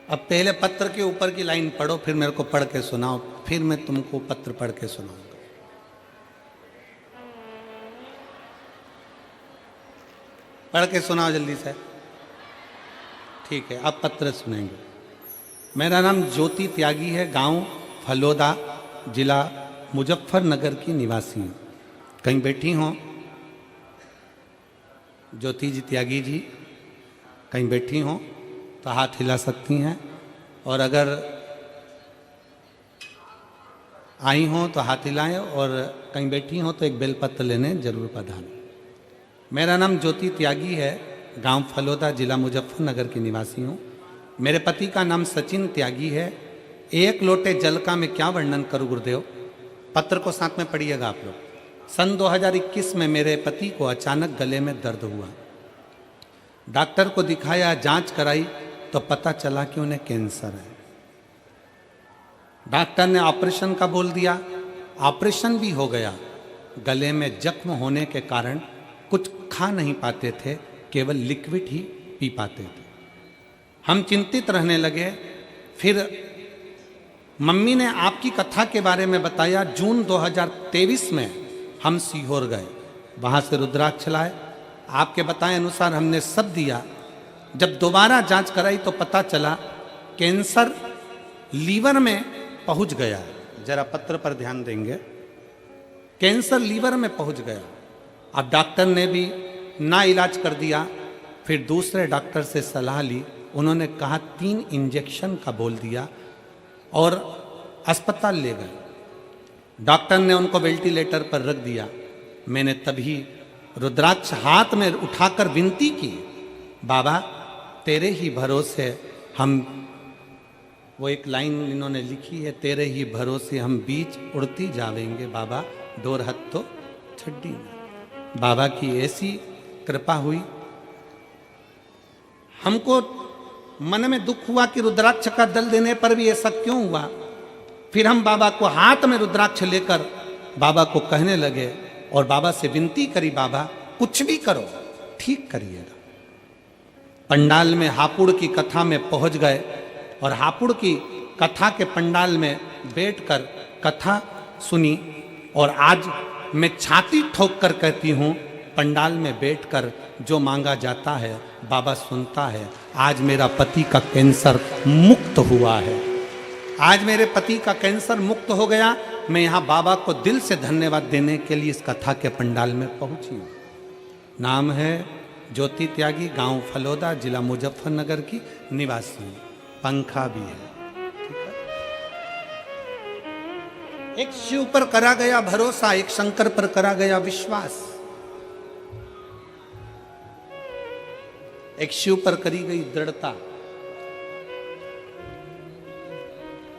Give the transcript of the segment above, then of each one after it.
अब पहले पत्र के ऊपर की लाइन पढ़ो, फिर मेरे को पढ़ के सुनाओ, फिर मैं तुमको पत्र पढ़ के सुनाऊंगा। पढ़ के सुनाओ जल्दी से। ठीक है, अब पत्र सुनेंगे। मेरा नाम ज्योति त्यागी है, गांव फलोदा, जिला मुजफ्फरनगर की निवासी हूँ। कहीं बैठी हों ज्योति जी त्यागी जी, कहीं बैठी हों तो हाथ हिला सकती हैं, और अगर आई हों तो हाथ हिलाएं, और कहीं बैठी हों तो एक बेलपत्र लेने जरूर पधारें। मेरा नाम ज्योति त्यागी है, गांव फलोदा, जिला मुजफ्फरनगर की निवासी हूँ। मेरे पति का नाम सचिन त्यागी है। एक लोटे जल का मैं क्या वर्णन करूँ गुरुदेव। पत्र को साथ में पढ़िएगा आप लोग। सन 2021 में मेरे पति को अचानक गले में दर्द हुआ। डॉक्टर को दिखाया, जांच कराई तो पता चला कि उन्हें कैंसर है। डॉक्टर ने ऑपरेशन का बोल दिया, ऑपरेशन भी हो गया। गले में जख्म होने के कारण कुछ खा नहीं पाते थे, केवल लिक्विड ही पी पाते थे। हम चिंतित रहने लगे। फिर मम्मी ने आपकी कथा के बारे में बताया। जून 2023 में हम सीहोर गए, वहाँ से रुद्राक्ष लाए। आपके बताए अनुसार हमने सब दिया। जब दोबारा जांच कराई तो पता चला कैंसर लीवर में पहुंच गया। जरा पत्र पर ध्यान देंगे, कैंसर लीवर में पहुंच गया। अब डॉक्टर ने भी ना इलाज कर दिया। फिर दूसरे डॉक्टर से सलाह ली, उन्होंने कहा 3 इंजेक्शन का बोल दिया और अस्पताल ले गए। डॉक्टर ने उनको वेंटिलेटर पर रख दिया। मैंने तभी रुद्राक्ष हाथ में उठाकर विनती की, बाबा तेरे ही भरोसे हम, वो एक लाइन इन्होंने लिखी है, तेरे ही भरोसे हम बीच उड़ती जावेंगे बाबा, डोर हथ तो छड्डी ना। बाबा की ऐसी कृपा हुई। हमको मन में दुख हुआ कि रुद्राक्ष का दल देने पर भी ऐसा क्यों हुआ। फिर हम बाबा को हाथ में रुद्राक्ष लेकर बाबा को कहने लगे और बाबा से विनती करी, बाबा कुछ भी करो ठीक करिएगा। पंडाल में हापुड़ की कथा में पहुंच गए और हापुड़ की कथा के पंडाल में बैठकर कथा सुनी। और आज मैं छाती ठोक कर कहती हूँ, पंडाल में बैठकर जो मांगा जाता है बाबा सुनता है। आज मेरा पति का कैंसर मुक्त हुआ है। आज मेरे पति का कैंसर मुक्त हो गया। मैं यहाँ बाबा को दिल से धन्यवाद देने के लिए इस कथा के पंडाल में पहुंची हूँ। नाम है ज्योति त्यागी, गांव फलोदा, जिला मुजफ्फरनगर की निवासी हूँ। पंखा भी है। एक शिव पर करा गया भरोसा, एक शंकर पर करा गया विश्वास। एक शिव पर करी गई दृढ़ता।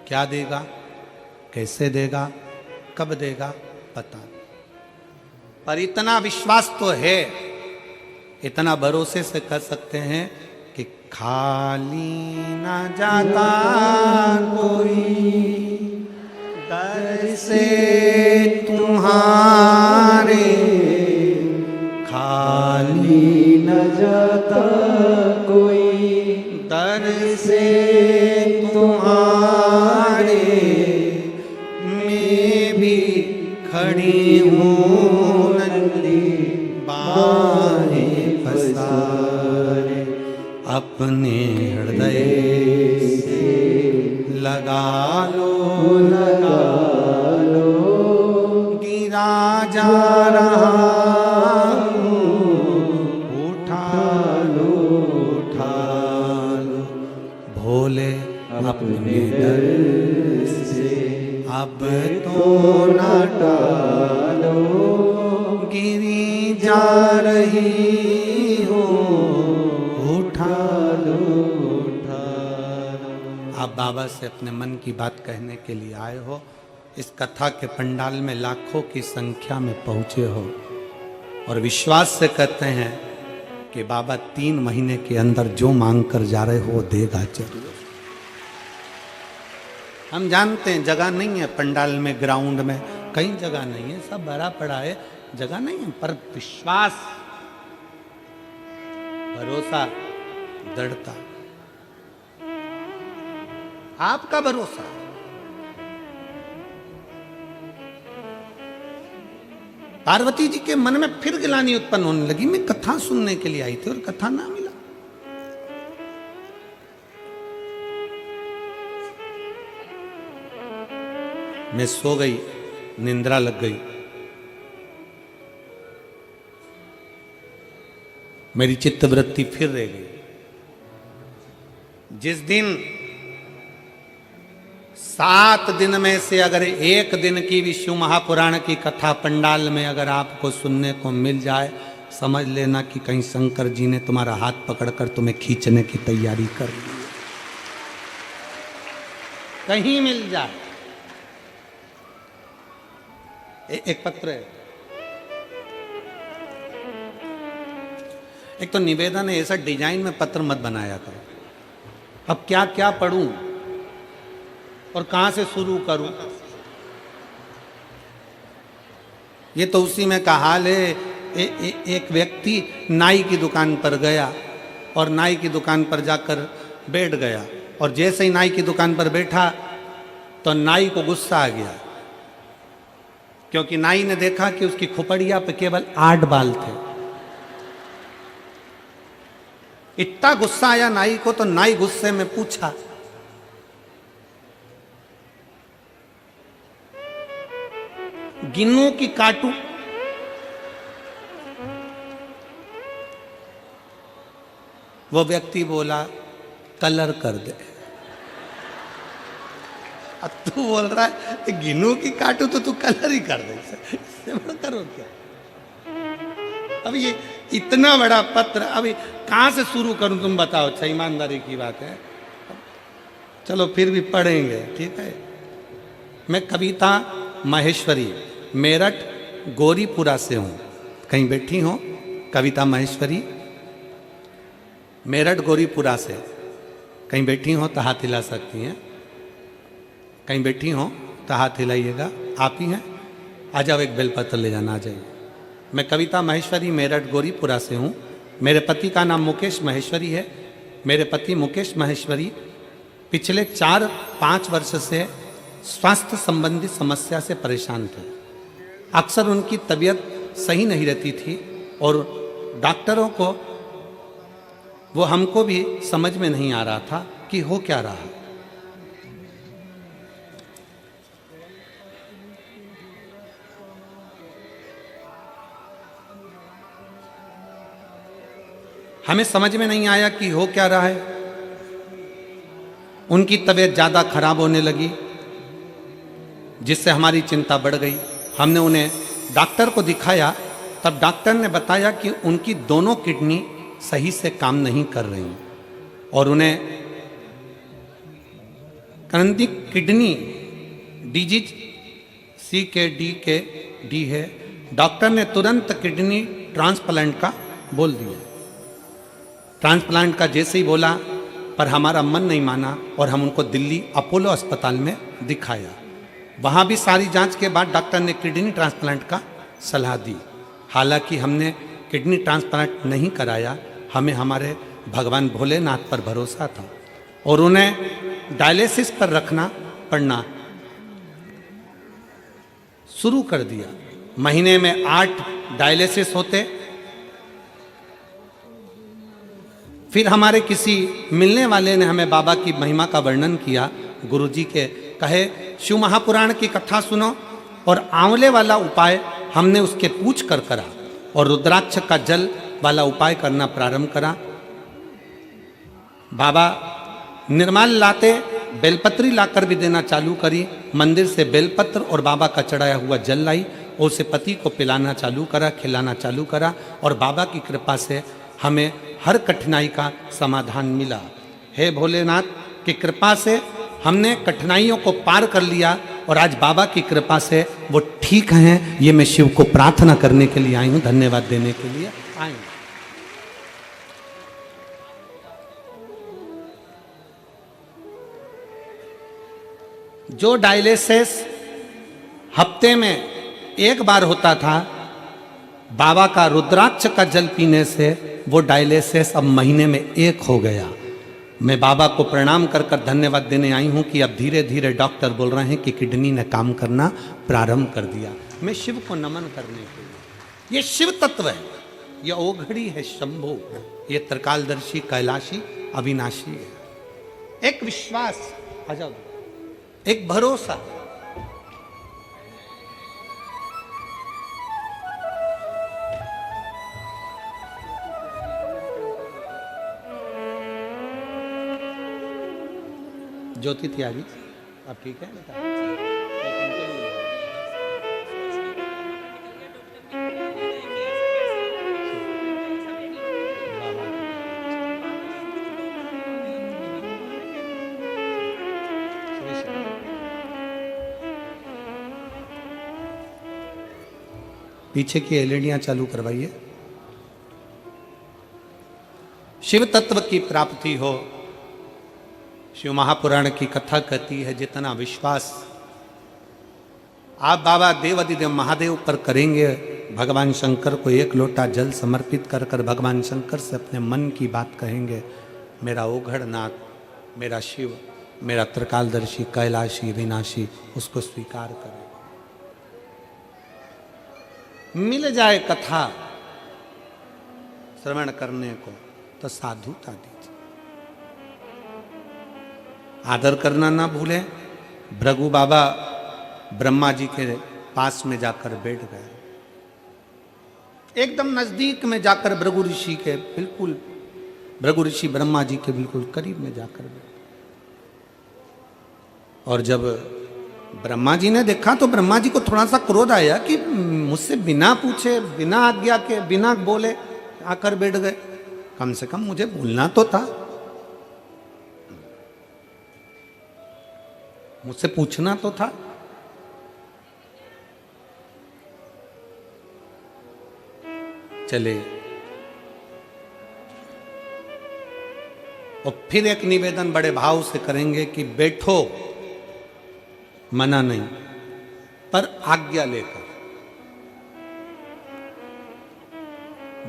क्या देगा, कैसे देगा, कब देगा पता नहीं, पर इतना विश्वास तो है, इतना भरोसे से कर सकते हैं कि खाली ना जाता कोई दर से तुम्हारे, खाली न जाता कोई दर से तुम्हारे, मैं भी खड़ी हूँ नंदी बाहें पसारे, अपने हृदय से लगा लो गिरा जा रहा हूँ, उठा लो भोले अपने दर से, अब तो ना टालो, गिरी जा रही हो, उठा लो। आप बाबा से अपने मन की बात कहने के लिए आए हो। इस कथा के पंडाल में लाखों की संख्या में पहुंचे हो और विश्वास से कहते हैं कि बाबा 3 महीने के अंदर जो मांग कर जा रहे हो वो देगा जरूर। हम जानते हैं जगह नहीं है पंडाल में, ग्राउंड में कहीं जगह नहीं है, सब भरा पड़ा है, जगह नहीं है, पर विश्वास, भरोसा, दृढ़ता। आपका भरोसा। पार्वती जी के मन में फिर गिलानी उत्पन्न होने लगी। मैं कथा सुनने के लिए आई थी और कथा ना मिला। मैं सो गई, निंद्रा लग गई। मेरी चित्तवृत्ति फिर रह गई। जिस दिन 7 दिन में से अगर एक दिन की विष्णु महापुराण की कथा पंडाल में अगर आपको सुनने को मिल जाए, समझ लेना कि कहीं शंकर जी ने तुम्हारा हाथ पकड़कर तुम्हें खींचने की तैयारी कर ली। कहीं मिल जाए। एक पत्र है, एक तो निवेदन है, ऐसा डिजाइन में पत्र मत बनाया करो। अब क्या क्या पढ़ूं और कहां से शुरू करूं? ये तो उसी में का हाल है। एक व्यक्ति नाई की दुकान पर गया और नाई की दुकान पर जाकर बैठ गया, और जैसे ही नाई की दुकान पर बैठा तो नाई को गुस्सा आ गया, क्योंकि नाई ने देखा कि उसकी खोपड़िया पे केवल 8 बाल थे। इतना गुस्सा आया नाई को, तो नाई गुस्से में पूछा, गिनूं कि काटूं? वो व्यक्ति बोला, कलर कर दे। अब तू बोल रहा है गिनूं कि काटूं, तो तू कलर ही कर दे। इससे बड़ा करो क्या? अब ये इतना बड़ा पत्र, अभी कहां से शुरू करूं तुम बताओ? अच्छा, ईमानदारी की बात है। चलो फिर भी पढ़ेंगे, ठीक है। मैं कविता महेश्वरी, मेरठ गौरीपुरा से हूं। कहीं बैठी हो? कविता महेश्वरी, मेरठ गौरीपुरा से कहीं बैठी हो तो हाथ हिला सकती हैं। कहीं बैठी हो तो हाथ हिलाइएगा। आप ही हैं? आ जाओ, एक बेलपत्र ले जाना। आ जाइए। मैं कविता महेश्वरी, मेरठ गौरीपुरा से हूँ। मेरे पति का नाम मुकेश महेश्वरी है। मेरे पति मुकेश महेश्वरी पिछले 4-5 वर्ष से स्वास्थ्य संबंधी समस्या से परेशान थे। अक्सर उनकी तबीयत सही नहीं रहती थी और डॉक्टरों को, वो हमको भी समझ में नहीं आ रहा था कि हो क्या रहा है। हमें समझ में नहीं आया कि हो क्या रहा है। उनकी तबीयत ज़्यादा खराब होने लगी, जिससे हमारी चिंता बढ़ गई। हमने उन्हें डॉक्टर को दिखाया, तब डॉक्टर ने बताया कि उनकी दोनों किडनी सही से काम नहीं कर रही और उन्हें क्रॉनिक किडनी डिजीज CKD है। डॉक्टर ने तुरंत किडनी ट्रांसप्लांट का बोल दिया। ट्रांसप्लांट का जैसे ही बोला, पर हमारा मन नहीं माना और हम उनको दिल्ली अपोलो अस्पताल में दिखाया। वहाँ भी सारी जांच के बाद डॉक्टर ने किडनी ट्रांसप्लांट का सलाह दी। हालांकि हमने किडनी ट्रांसप्लांट नहीं कराया, हमें हमारे भगवान भोलेनाथ पर भरोसा था और उन्हें डायलिसिस पर रखना पड़ना शुरू कर दिया। महीने में 8 डायलिसिस होते। फिर हमारे किसी मिलने वाले ने हमें बाबा की महिमा का वर्णन किया। गुरुजी के कहे, शिव महापुराण की कथा सुनो और आंवले वाला उपाय हमने उसके पूछ कर करा और रुद्राक्ष का जल वाला उपाय करना प्रारंभ करा। बाबा निर्माल लाते, बेलपत्री लाकर भी देना चालू करी। मंदिर से बेलपत्र और बाबा का चढ़ाया हुआ जल लाई और उसे पति को पिलाना चालू करा, खिलाना चालू करा और बाबा की कृपा से हमें हर कठिनाई का समाधान मिला। हे भोलेनाथ की कृपा से हमने कठिनाइयों को पार कर लिया और आज बाबा की कृपा से वो ठीक हैं। ये मैं शिव को प्रार्थना करने के लिए आई हूँ, धन्यवाद देने के लिए आई हूँ। जो डायलिसिस हफ्ते में 1 बार होता था, बाबा का रुद्राक्ष का जल पीने से वो डायलिसिस अब महीने में 1 हो गया। मैं बाबा को प्रणाम कर कर धन्यवाद देने आई हूं कि अब धीरे धीरे डॉक्टर बोल रहे हैं कि किडनी ने काम करना प्रारंभ कर दिया। मैं शिव को नमन करने के लिए, ये शिव तत्व है, ये ओघड़ी है शंभु, ये त्रिकालदर्शी कैलाशी अविनाशी है। एक विश्वास, आ जाओ, एक भरोसा। ज्योति त्यागी, अब ठीक है बेटा? पीछे की एलईडियां चालू करवाइए। शिव तत्व की प्राप्ति हो, शिव महापुराण की कथा कहती है जितना विश्वास आप बाबा देवादिदेव महादेव पर करेंगे, भगवान शंकर को एक लोटा जल समर्पित कर कर भगवान शंकर से अपने मन की बात कहेंगे, मेरा ओघड़नाथ, मेरा शिव, मेरा त्रिकालदर्शी कैलाशी विनाशी उसको स्वीकार करें। मिल जाए कथा श्रवण करने को तो साधुता दीजिए। आदर करना ना भूलें। भृगु बाबा ब्रह्मा जी के पास में जाकर बैठ गए, एकदम नजदीक में जाकर भृगु ऋषि के बिल्कुल, भृगु ऋषि ब्रह्मा जी के बिल्कुल करीब में जाकर बैठ। और जब ब्रह्मा जी ने देखा तो ब्रह्मा जी को थोड़ा सा क्रोध आया कि मुझसे बिना पूछे, बिना आज्ञा के, बिना बोले आकर बैठ गए। कम से कम मुझे बोलना तो था, मुझसे पूछना तो था। चले, और फिर एक निवेदन बड़े भाव से करेंगे कि बैठो, मना नहीं, पर आज्ञा लेकर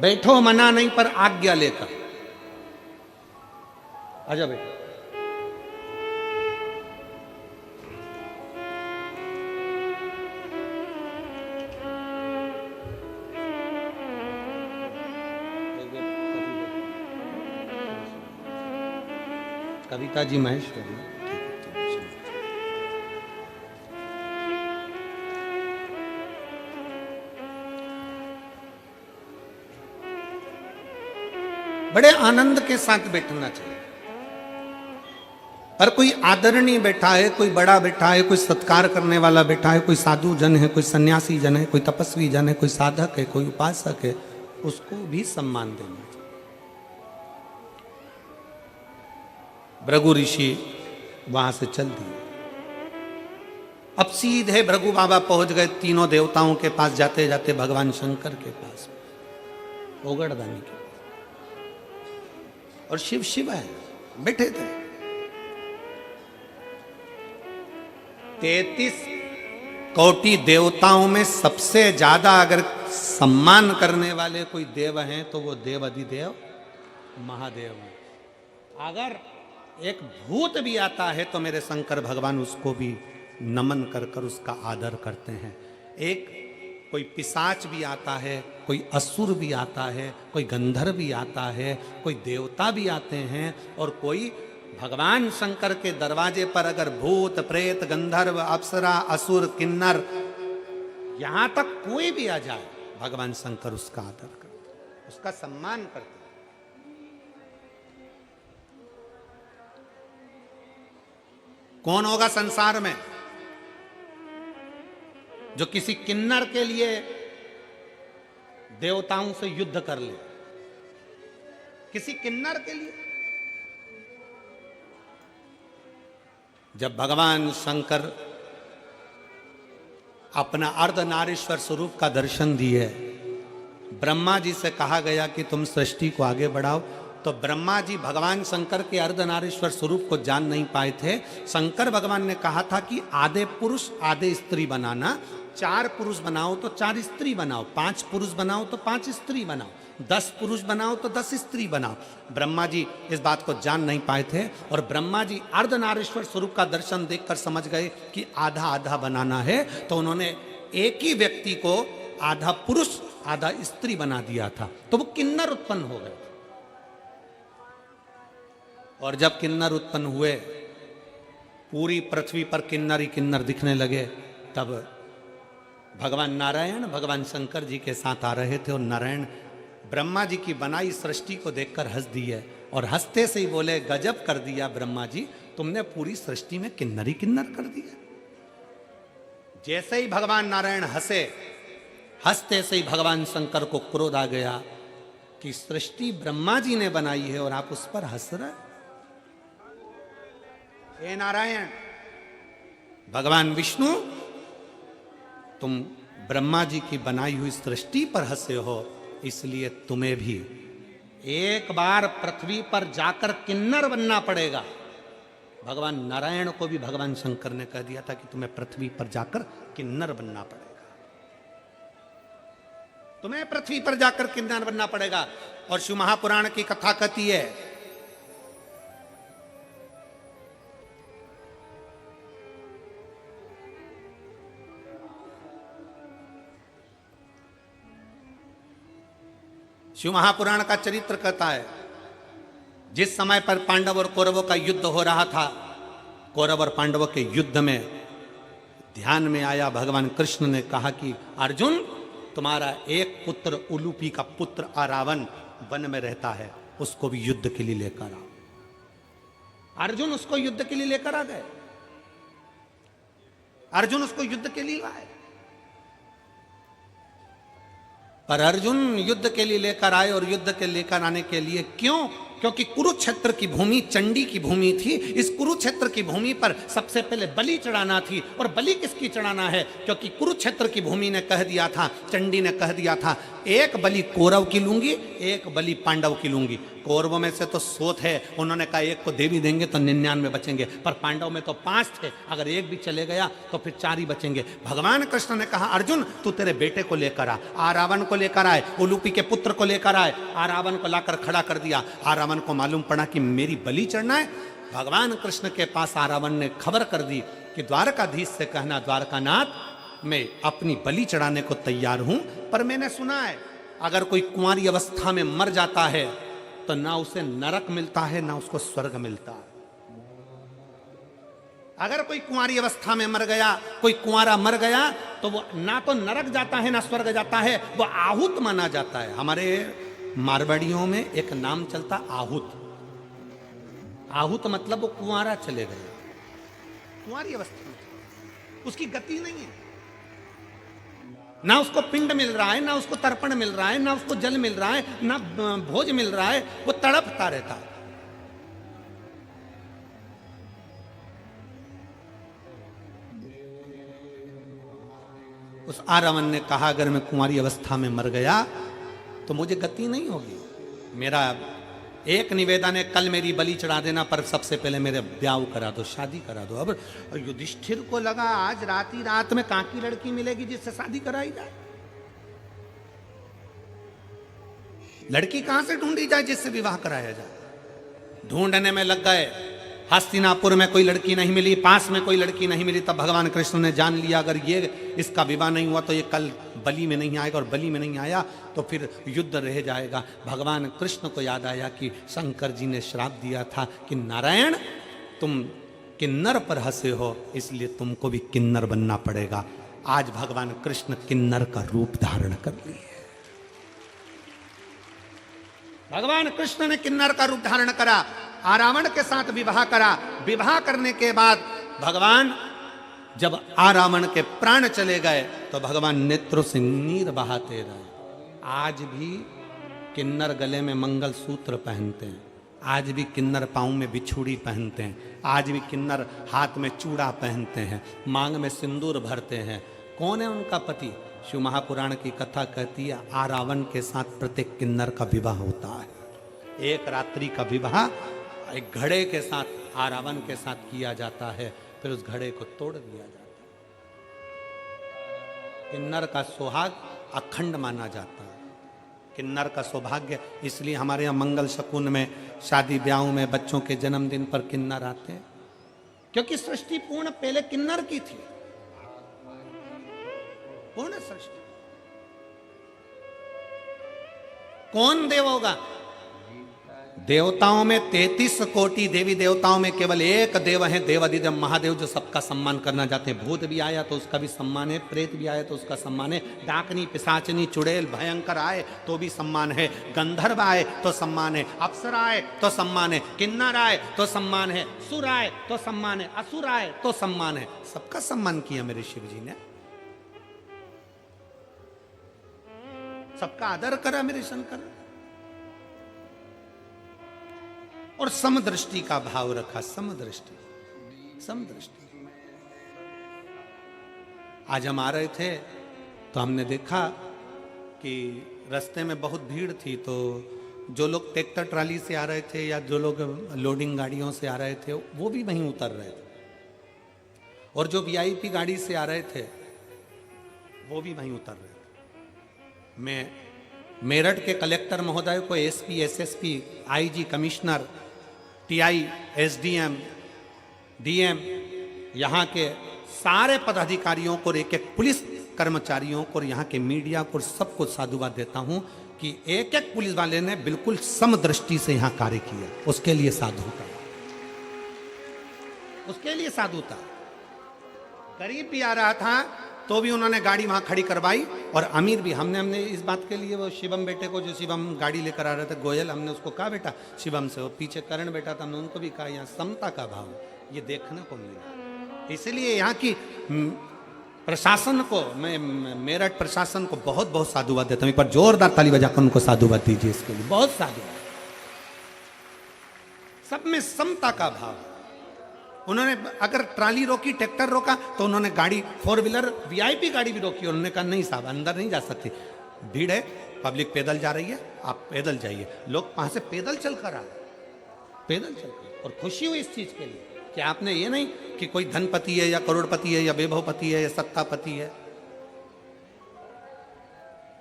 बैठो, मना नहीं पर आज्ञा लेकर। आजा बेटा। कविता जी महेश्वरी, बड़े आनंद के साथ बैठना चाहिए। पर कोई आदरणीय बैठा है, कोई बड़ा बैठा है, कोई सत्कार करने वाला बैठा है, कोई साधु जन है, कोई सन्यासी जन है, कोई तपस्वी जन है, कोई साधक है, कोई उपासक है, उसको भी सम्मान देना चाहिए। भृगु ऋषि वहां से चल दिए। अब सीधे भृगु बाबा पहुंच गए तीनों देवताओं के पास, जाते जाते भगवान शंकर के पास, ओगड़दानी के पास। और शिव शिव है, बैठे थे। 33 कोटि देवताओं में सबसे ज्यादा अगर सम्मान करने वाले कोई देव हैं तो वो देवाधिदेव महादेव हैं। अगर एक भूत भी आता है तो मेरे शंकर भगवान उसको भी नमन कर कर उसका आदर करते हैं। एक कोई पिशाच भी आता है, कोई असुर भी आता है, कोई गंधर्व भी आता है, कोई देवता भी आते हैं, और कोई भगवान शंकर के दरवाजे पर अगर भूत प्रेत गंधर्व अप्सरा असुर किन्नर यहां तक कोई भी आ जाए, भगवान शंकर उसका आदर करते, उसका सम्मान करते। कौन होगा संसार में जो किसी किन्नर के लिए देवताओं से युद्ध कर ले? किसी किन्नर के लिए? जब भगवान शंकर अपना अर्धनारीश्वर स्वरूप का दर्शन दिए, ब्रह्मा जी से कहा गया कि तुम सृष्टि को आगे बढ़ाओ, तो ब्रह्मा जी भगवान शंकर के अर्धनारीश्वर स्वरूप को जान नहीं पाए थे। शंकर भगवान ने कहा था कि आधे पुरुष आधे स्त्री बनाना, 4 पुरुष बनाओ तो 4 स्त्री बनाओ, 5 पुरुष बनाओ तो 5 स्त्री बनाओ। 10 पुरुष बनाओ तो 10 स्त्री बनाओ। ब्रह्मा जी इस बात को जान नहीं पाए थे और ब्रह्मा जी अर्धनारीश्वर स्वरूप का दर्शन देखकर समझ गए कि आधा आधा बनाना है, तो उन्होंने एक ही व्यक्ति को आधा पुरुष आधा स्त्री बना दिया था, तो वो किन्नर उत्पन्न हो गए। और जब किन्नर उत्पन्न हुए, पूरी पृथ्वी पर किन्नर ही किन्नर दिखने लगे, तब भगवान नारायण भगवान शंकर जी के साथ आ रहे थे और नारायण ब्रह्मा जी की बनाई सृष्टि को देखकर हंस दिए और हंसते से ही बोले, गजब कर दिया ब्रह्मा जी, तुमने पूरी सृष्टि में किन्नर ही किन्नर कर दिया। जैसे ही भगवान नारायण हंसे, हंसते से ही भगवान शंकर को क्रोध आ गया कि सृष्टि ब्रह्मा जी ने बनाई है और आप उस पर हंस रहे। हे नारायण, भगवान विष्णु, तुम ब्रह्मा जी की बनाई हुई सृष्टि पर हंसे हो, इसलिए तुम्हें भी एक बार पृथ्वी पर जाकर किन्नर बनना पड़ेगा। भगवान नारायण को भी भगवान शंकर ने कह दिया था कि तुम्हें पृथ्वी पर जाकर किन्नर बनना पड़ेगा, तुम्हें पृथ्वी पर जाकर किन्नर बनना पड़ेगा। और शिव महापुराण की कथा कहती है, शिव महापुराण का चरित्र कहता है, जिस समय पर पांडव और कौरवों का युद्ध हो रहा था, कौरव और पांडवों के युद्ध में ध्यान में आया, भगवान कृष्ण ने कहा कि अर्जुन, तुम्हारा एक पुत्र उलूपी का पुत्र अरावन वन में रहता है, उसको भी युद्ध के लिए लेकर आओ। अर्जुन उसको युद्ध के लिए लेकर आ गए, अर्जुन उसको युद्ध के लिए लाए। पर अर्जुन युद्ध के लिए लेकर आए और युद्ध के लेकर आने के लिए क्यों? क्योंकि कुरुक्षेत्र की भूमि चंडी की भूमि थी। इस कुरुक्षेत्र की भूमि पर सबसे पहले बलि चढ़ाना थी। और बलि किसकी चढ़ाना है? क्योंकि कुरुक्षेत्र की भूमि ने कह दिया था, चंडी ने कह दिया था, एक बलि कौरव की लूंगी, एक बलि पांडव की लूंगी। कौरवों में से तो 100 थे, उन्होंने कहा एक को देवी देंगे तो 99 बचेंगे, पर पांडव में तो 5 थे, अगर एक भी चले गया तो फिर 4 ही बचेंगे। भगवान कृष्ण ने कहा, अर्जुन तू तेरे बेटे को लेकर आ, रावण को लेकर आए, उलूपी के पुत्र को लेकर आए। रावण को लाकर खड़ा कर दिया। रावण को मालूम पड़ा कि मेरी बलि चढ़ना है। भगवान कृष्ण के पास रावण ने खबर कर दी कि द्वारकाधीश से कहना, द्वारकानाथ मैं अपनी बलि चढ़ाने को तैयार हूं, पर मैंने सुना है अगर कोई कुंवारी अवस्था में मर जाता है तो ना उसे नरक मिलता है ना उसको स्वर्ग मिलता है। अगर कोई कुंवारी अवस्था में मर गया, कोई कुंवारा मर गया, तो वो ना तो नरक जाता है ना स्वर्ग जाता है, वो आहूत माना जाता है। हमारे मारवाड़ियों में एक नाम चलता आहूत। आहूत मतलब वो कुंवारा चले गए, कुंवारी अवस्था में, उसकी गति नहीं है, ना उसको पिंड मिल रहा है, ना उसको तर्पण मिल रहा है, ना उसको जल मिल रहा है, ना भोज मिल रहा है, वो तड़पता रहता है। उस रावण ने कहा, अगर मैं कुंवारी अवस्था में मर गया तो मुझे गति नहीं होगी। मेरा एक निवेदन है, कल मेरी बलि चढ़ा देना, पर सबसे पहले मेरे ब्याह करा दो, शादी करा दो। अब युधिष्ठिर को लगा आज रात ही रात में कहां की लड़की मिलेगी जिससे शादी कराई जाए, लड़की कहां से ढूंढी जाए जिससे विवाह कराया जाए। ढूंढने में लग गए। हस्तिनापुर में कोई लड़की नहीं मिली, पास में कोई लड़की नहीं मिली। तब भगवान कृष्ण ने जान लिया अगर ये इसका विवाह नहीं हुआ तो ये कल बलि में नहीं आएगा, और बलि में नहीं आया तो फिर युद्ध रह जाएगा। भगवान कृष्ण को याद आया कि शंकर जी ने श्राप दिया था कि नारायण तुम किन्नर पर हंसे हो, इसलिए तुमको भी किन्नर बनना पड़ेगा। आज भगवान कृष्ण किन्नर का रूप धारण कर लिए। भगवान कृष्ण ने किन्नर का रूप धारण करा, रावण के साथ विवाह करा। विवाह करने के बाद भगवान जब रावण के प्राण चले गए तो भगवान नेत्रों से नीर बहाते रहे। आज भी किन्नर गले में मंगलसूत्र पहनते हैं, आज भी किन्नर पाँव में बिछुड़ी पहनते हैं, आज भी किन्नर हाथ में चूड़ा पहनते हैं, मांग में सिंदूर भरते हैं। कौन है उनका पति? शिव महापुराण की कथा कहती है, रावण के साथ प्रत्येक किन्नर का विवाह होता है। एक रात्रि का विवाह एक घड़े के साथ रावण के साथ किया जाता है, फिर उस घड़े को तोड़ दिया जाता है। किन्नर का सुहाग अखंड माना जाता है। किन्नर का सौभाग्य, इसलिए हमारे यहाँ मंगल शकुन में, शादी ब्याहों में, बच्चों के जन्मदिन पर किन्नर आते हैं, क्योंकि सृष्टि पूर्ण पहले किन्नर की थी, पूर्ण सृष्टि। कौन देव होगा? देवताओं में 33 कोटि देवी देवताओं में केवल एक देव है, देवाधिदेव महादेव, जो सबका सम्मान करना चाहते हैं। भूत भी आया तो उसका भी सम्मान है, प्रेत भी आया तो उसका सम्मान है, डाकनी, पिशाचनी, चुड़ैल, भयंकर आए तो भी सम्मान है, गंधर्व आए तो सम्मान है, अप्सरा आए तो सम्मान है, किन्नर आए तो सम्मान है, सुर आए तो सम्मान है, असुर आए तो सम्मान है। सबका सम्मान किया मेरे शिव जी ने, सबका आदर करा मेरे शंकर, और समदृष्टि का भाव रखा। समदृष्टि, समदृष्टि। आज हम आ रहे थे तो हमने देखा कि रास्ते में बहुत भीड़ थी, तो जो लोग ट्रैक्टर ट्राली से आ रहे थे या जो लोग लोडिंग गाड़ियों से आ रहे थे वो भी वहीं उतर रहे थे, और जो वीआईपी गाड़ी से आ रहे थे वो भी वहीं उतर रहे थे। मैं मेरठ के कलेक्टर महोदय को, SP, SSP, IG, commissioner, TI, SDM, DM, यहाँ के सारे पदाधिकारियों को, एक एक पुलिस कर्मचारियों को और यहाँ के मीडिया को, सबको साधुवाद देता हूँ कि एक एक पुलिस वाले ने बिल्कुल समदृष्टि से यहाँ कार्य किया। उसके लिए साधुता, उसके लिए साधुता। गरीब भी आ रहा था तो भी उन्होंने गाड़ी वहां खड़ी करवाई, और अमीर भी। हमने इस बात के लिए वो शिवम बेटे को, जो शिवम गाड़ी लेकर आ रहे थे, गोयल, हमने उसको कहा बेटा शिवम से, वो पीछे करण बेटा था, हमने उनको भी कहा यहाँ समता का भाव ये देखने को मिला। इसलिए यहाँ की प्रशासन को, मैं मेरठ प्रशासन को बहुत बहुत साधुवाद देता हूँ। एक बार जोरदार ताली बजाकर उनको साधुवाद दीजिए इसके लिए, बहुत साधुवाद। सब में समता का भाव। उन्होंने अगर ट्राली रोकी, ट्रैक्टर रोका, तो उन्होंने गाड़ी, 4 व्हीलर वीआईपी गाड़ी भी रोकी। उन्होंने कहा नहीं साहब, अंदर नहीं जा सकती, भीड़ है, पब्लिक पैदल जा रही है, आप पैदल जाइए। लोग वहां से पैदल चलकर आ गए, पैदल चलकर, और खुशी हुई इस चीज के लिए कि आपने ये नहीं कि कोई धनपति है या करोड़पति है या वैभवपति है या सत्तापति है।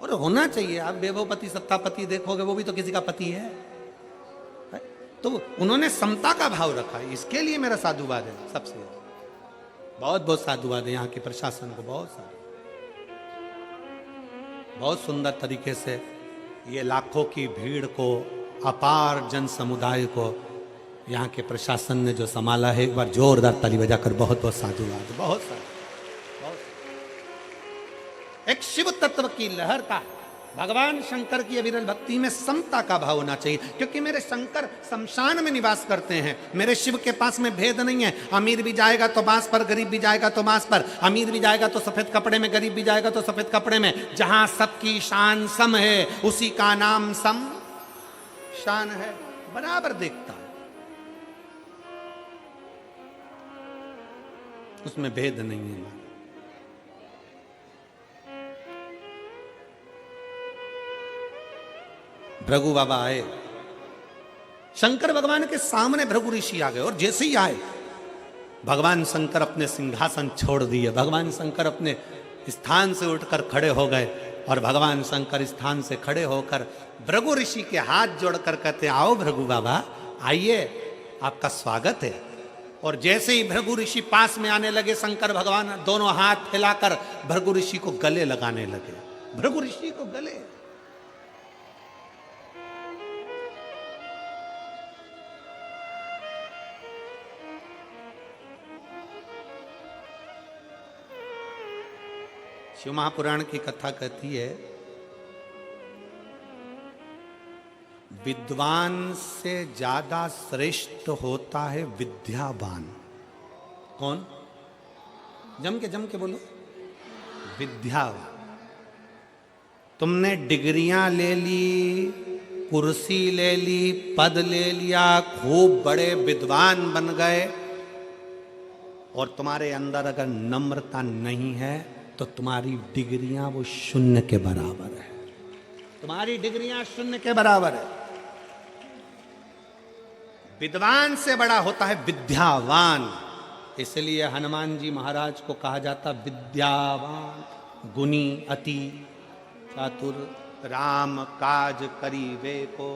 और होना चाहिए, आप वैभवपति सत्तापति देखोगे वो भी तो किसी का पति है। तो उन्होंने समता का भाव रखा, इसके लिए मेरा साधुवाद है सबसे, बहुत बहुत साधुवाद है यहाँ के प्रशासन को, बहुत साधुवाद। बहुत सुंदर तरीके से ये लाखों की भीड़ को, अपार जन समुदाय को यहाँ के प्रशासन ने जो संभाला है, एक बार जोरदार ताली बजाकर बहुत बहुत साधुवाद, बहुत साधुवाद। एक शिव तत्व की लहर का, भगवान शंकर की अविरल भक्ति में समता का भाव होना चाहिए, क्योंकि मेरे शंकर शमशान में निवास करते हैं। मेरे शिव के पास में भेद नहीं है, अमीर भी जाएगा तो बांस पर, गरीब भी जाएगा तो बांस पर, अमीर भी जाएगा तो सफेद कपड़े में, गरीब भी जाएगा तो सफेद कपड़े में। जहां सबकी शान सम है उसी का नाम सम शान है, बराबर देखता है, उसमें भेद नहीं है। भृगु बाबा आए, शंकर भगवान के सामने भृगु ऋषि आ गए, और जैसे ही आए भगवान शंकर अपने सिंहासन छोड़ दिए, भगवान शंकर अपने स्थान से उठकर खड़े हो गए, और भगवान शंकर स्थान से खड़े होकर भृगु ऋषि के हाथ जोड़कर कहते, आओ भृगु बाबा आइए, आपका स्वागत है। और जैसे ही भृगु ऋषि पास में आने लगे, शंकर भगवान दोनों हाथ फैलाकर भृगु ऋषि को गले लगाने लगे, भृगु ऋषि को गले। शिव महापुराण की कथा कहती है, विद्वान से ज्यादा श्रेष्ठ होता है विद्यावान। कौन? जम के बोलो, विद्यावान। तुमने डिग्रियां ले ली, कुर्सी ले ली, पद ले लिया, खूब बड़े विद्वान बन गए, और तुम्हारे अंदर अगर नम्रता नहीं है तो तुम्हारी डिग्रियां वो शून्य के बराबर है, तुम्हारी डिग्रियां शून्य के बराबर है। विद्वान से बड़ा होता है विद्यावान। इसलिए हनुमान जी महाराज को कहा जाता विद्यावान, गुणी, अति चातुर, राम काज करीबे को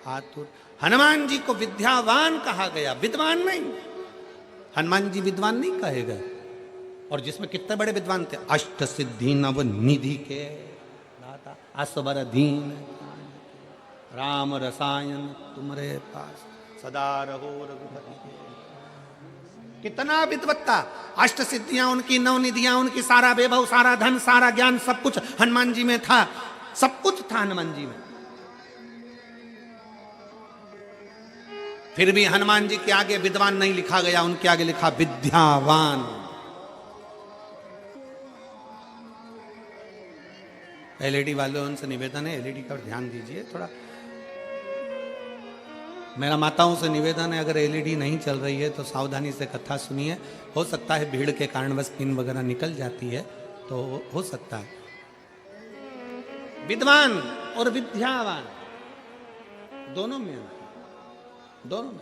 आतुर। हनुमान जी को विद्यावान कहा गया, विद्वान नहीं। हनुमान जी विद्वान नहीं कहे गए। और जिसमें कितने बड़े विद्वान थे, अष्ट सिद्धि नव निधि के दाता, असबर दीन राम रसायन तुम्हारे पास, सदा रहो रघुपति के। कितना विद्वत्ता, अष्ट सिद्धियां उनकी, नव निधियां उनकी, सारा वैभव, सारा धन, सारा ज्ञान, सब कुछ हनुमान जी में था। सब कुछ था हनुमान जी में। फिर भी हनुमान जी के आगे विद्वान नहीं लिखा गया, उनके आगे लिखा विद्यावान। एलईडी वालों उनसे निवेदन है, एलईडी का ध्यान दीजिए थोड़ा। मेरा माताओं से निवेदन है, अगर एलईडी नहीं चल रही है तो सावधानी से कथा सुनिए। हो सकता है भीड़ के कारण बस पिन वगैरह निकल जाती है, तो हो सकता है। विद्वान और विद्यावान दोनों में, दोनों में।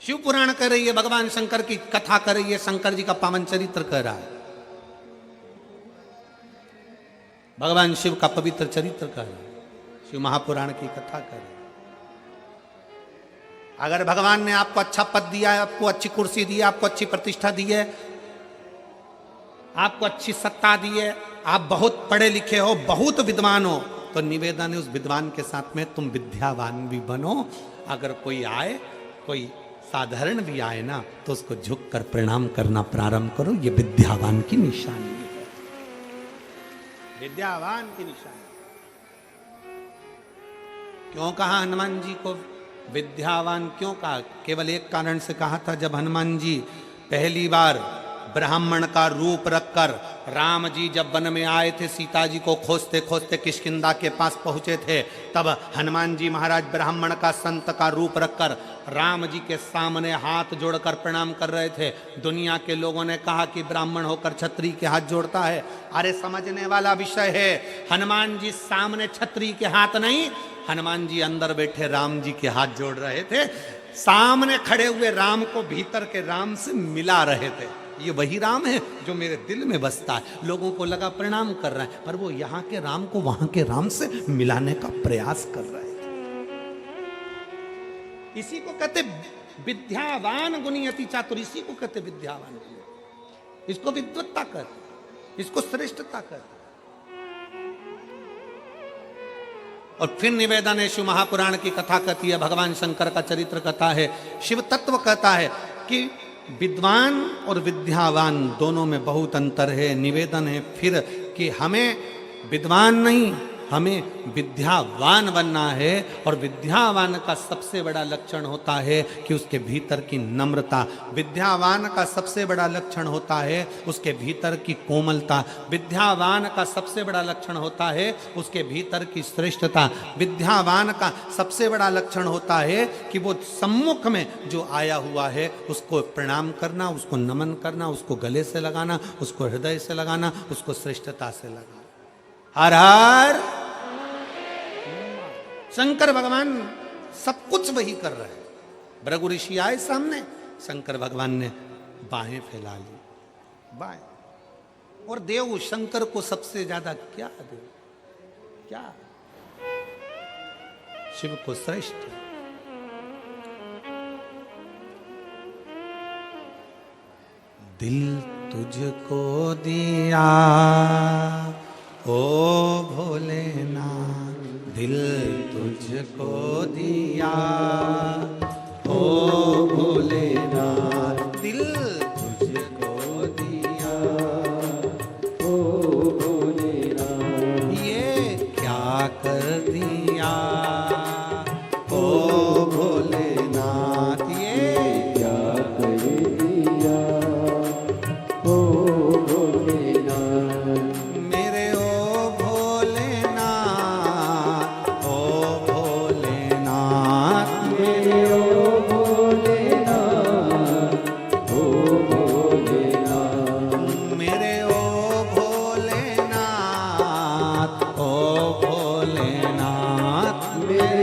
शिव पुराण कर रही है, भगवान शंकर की कथा कर रही है, शंकर जी का पावन चरित्र कर रहा है, भगवान शिव का पवित्र चरित्र कर रहा है, शिव महापुराण की कथा कर रहा है। अगर भगवान ने आपको अच्छा पद दिया है, आपको अच्छी कुर्सी दी है, आपको अच्छी प्रतिष्ठा दी है, आपको अच्छी सत्ता दी है, आप बहुत पढ़े लिखे हो, बहुत विद्वान हो, तो निवेदन है उस विद्वान के साथ में तुम विद्यावान भी बनो। अगर कोई आए, कोई साधारण भी आए ना, तो उसको झुककर प्रणाम करना प्रारंभ करो। ये विद्यावान की निशानी है, विद्यावान की निशानी। क्यों कहा हनुमान जी को विद्यावान, क्यों कहा? केवल एक कारण से कहा था। जब हनुमान जी पहली बार ब्राह्मण का रूप रखकर राम जी जब वन में आए थे, सीता जी को खोजते खोजते किष्किंधा के पास पहुंचे थे, तब हनुमान जी महाराज ब्राह्मण का, संत का रूप रखकर राम जी के सामने हाथ जोड़कर प्रणाम कर रहे थे। दुनिया के लोगों ने कहा कि ब्राह्मण होकर क्षत्रिय के हाथ जोड़ता है। अरे समझने वाला विषय है। हनुमान जी सामने क्षत्रिय के हाथ नहीं, हनुमान जी अंदर बैठे राम जी के हाथ जोड़ रहे थे। सामने खड़े हुए राम को भीतर के राम से मिला रहे थे। ये वही राम है जो मेरे दिल में बसता है। लोगों को लगा प्रणाम कर रहा है, पर वो यहाँ के राम को वहां के राम से मिलाने का प्रयास कर रहे थे। इसी को कहते विद्यावान गुणियति चातुर, इसी को कहते विद्यावान। इसको विद्वत्ता कहते, इसको श्रेष्ठता कहते। और फिर निवेदन है, शिव महापुराण की कथा कहती है, भगवान शंकर का चरित्र कथा है, शिव तत्व कहता है कि विद्वान और विद्यावान दोनों में बहुत अंतर है। निवेदन है फिर कि हमें विद्वान नहीं, हमें विद्यावान बनना है। और विद्यावान का सबसे बड़ा लक्षण होता है कि उसके भीतर की नम्रता, विद्यावान का सबसे बड़ा लक्षण होता है उसके भीतर की कोमलता, विद्यावान का सबसे बड़ा लक्षण होता है उसके भीतर की श्रेष्ठता, विद्यावान का सबसे बड़ा लक्षण होता है कि वो सम्मुख में जो आया हुआ है उसको प्रणाम करना, उसको नमन करना, उसको गले से लगाना, उसको हृदय से लगाना, उसको श्रेष्ठता से लगाना। हर हर शंकर भगवान सब कुछ वही कर रहे हैं। भृगु ऋषि आए सामने, शंकर भगवान ने बाहें फैला ली, बाहें। और देव शंकर को सबसे ज्यादा क्या दे, क्या शिव को श्रेष्ठ। दिल तुझको दिया ओ भोलेनाथ, दिल तुझको दिया ओ भोलेनाथ, दिल तुझको दिया ओ भोलेनाथ। ये क्या कर दिया ओ भोलेनाथ, ये क्या कर दिया ओ भोलेनाथ। मेरे ओ भोलेनाथ, ओ भोलेनाथ, मेरे ओ भोलेनाथ, ओ भोलेनाथ, मेरे ओ भोलेनाथ, ओ भोलेनाथ, मेरे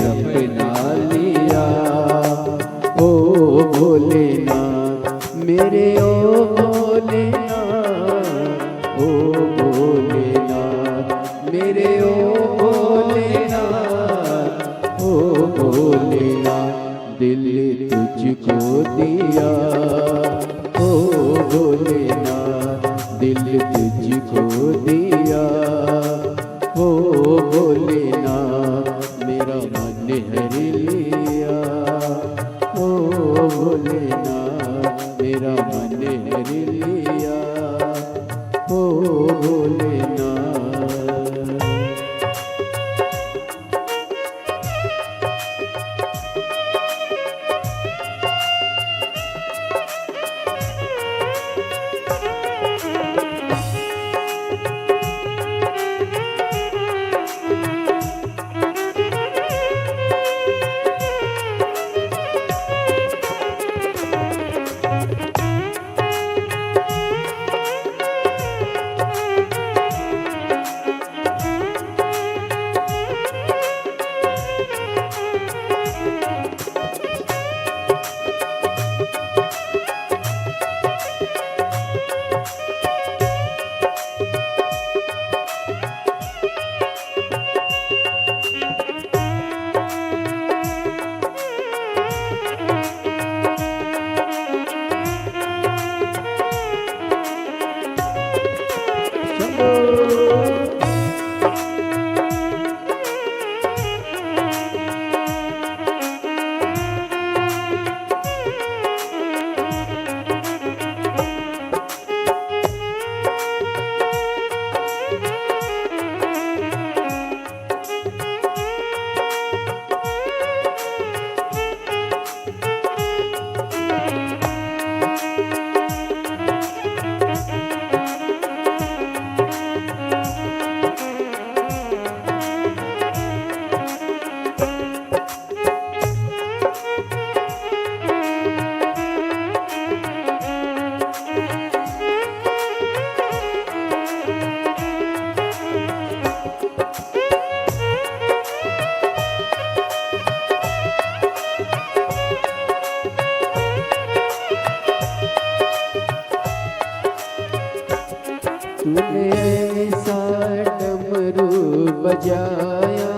अपना लिया। ओ भोलेनाथ मेरे ओ भोलेनाथ, ओ भोलेनाथ मेरे ओ भोलेनाथ, ओ भोलेनाथ दिल तुझको दिया। ओ भोलेनाथ दिल तुझको दिया। ओ भोलेनाथ मेरा मन हर लिया। ओ भोलेनाथ मेरा मन हर लिया। ओ भोलेनाथ। तूने ऐसा डमरू बजाया,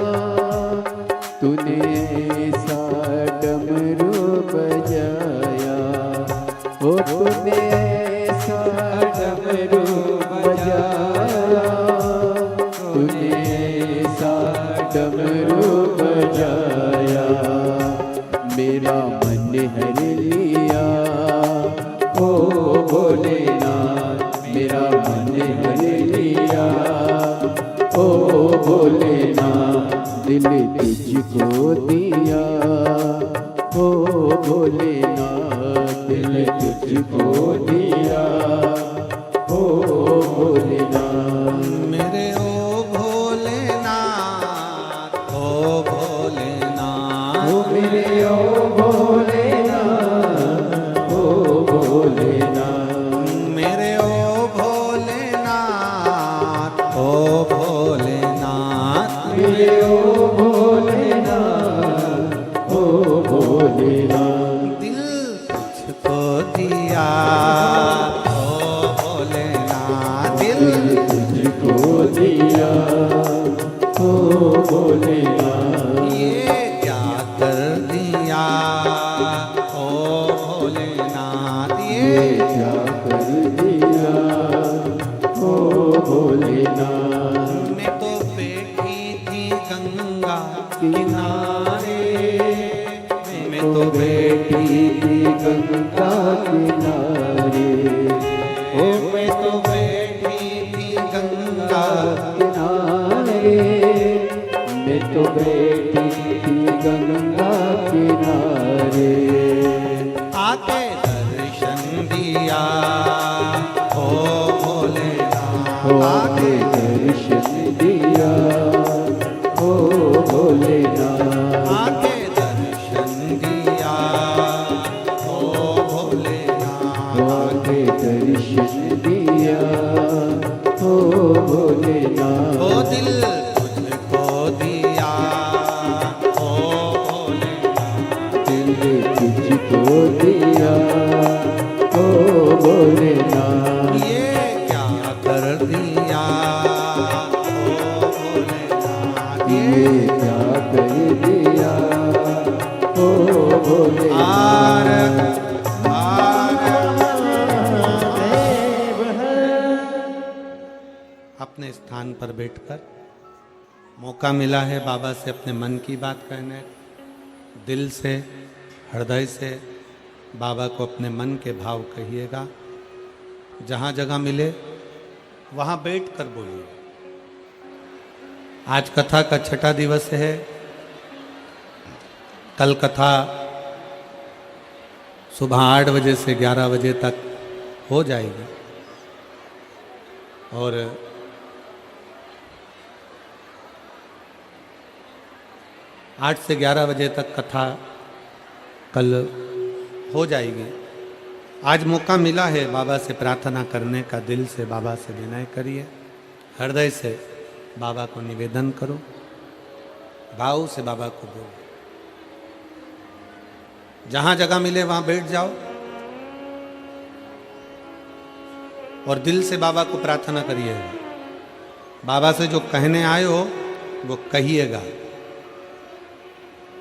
तूने ऐसा डमरू बजाया। ओ तूने ऐसा डमरू बजाया, तूने ऐसा डमरू बजाया। मेरा मन हर लिया। ओ भोलेनाथ मेरा मन हर लिया। ओ भोलेनाथ दिल तुझको दिया। ओ भोलेनाथ दिल तुझको दिया। ओ भोलेनाथ मेरे ओ भोलेनाथ, ओ भोलेनाथ, ओ मेरे ओ भोलेनाथ, ओ भोलेनाथ मेरे ओ भोलेनाथ, ओ भोलेनाथ, मेरे ओ भोलेनाथ, ओ भोलेनाथ दिल तुझको दिया। ओ भोलेनाथ दिल तुझको दिया। ओ भोलेनाथ ये क्या कर दिया। ओ भोलेनाथ ये क्या कर दिया। ओ भोलेनाथ मैं तो बैठी थी गंगा किनारे, मैं तो बैठी थी गंगा किनारे। ओ मैं तो बैठी थी गंगा किनारे, मैं तो बैठी थी गंगा किनारे। आके दर्शन दिया। ओ भोलेनाथ आके दर्शन दिया। ओ भोलेनाथ आके दर्शन दिया। ओ भोलेनाथ आके दर्शन दिया। ओ भोलेनाथ ओ दिल तुझको दिया। ओ दिया ओ भोलेनाथ। ये क्या कर दिया ओ भोलेनाथ, ये क्या कर दिया ओ भोलेनाथ। अपने स्थान पर बैठकर मौका मिला है बाबा से अपने मन की बात कहने, दिल से हृदय से बाबा को अपने मन के भाव कहिएगा। जहाँ जगह मिले वहाँ बैठकर बोलिए। आज कथा का छठा दिवस है। कल कथा सुबह 8 बजे से 11 बजे तक हो जाएगी और आठ से 11 बजे तक कथा कल हो जाएगी। आज मौका मिला है बाबा से प्रार्थना करने का, दिल से बाबा से विनय करिए, हृदय से बाबा को निवेदन करो, भाव से बाबा को बोलो। जहाँ जगह मिले वहाँ बैठ जाओ और दिल से बाबा को प्रार्थना करिएगा। बाबा से जो कहने आए हो वो कहिएगा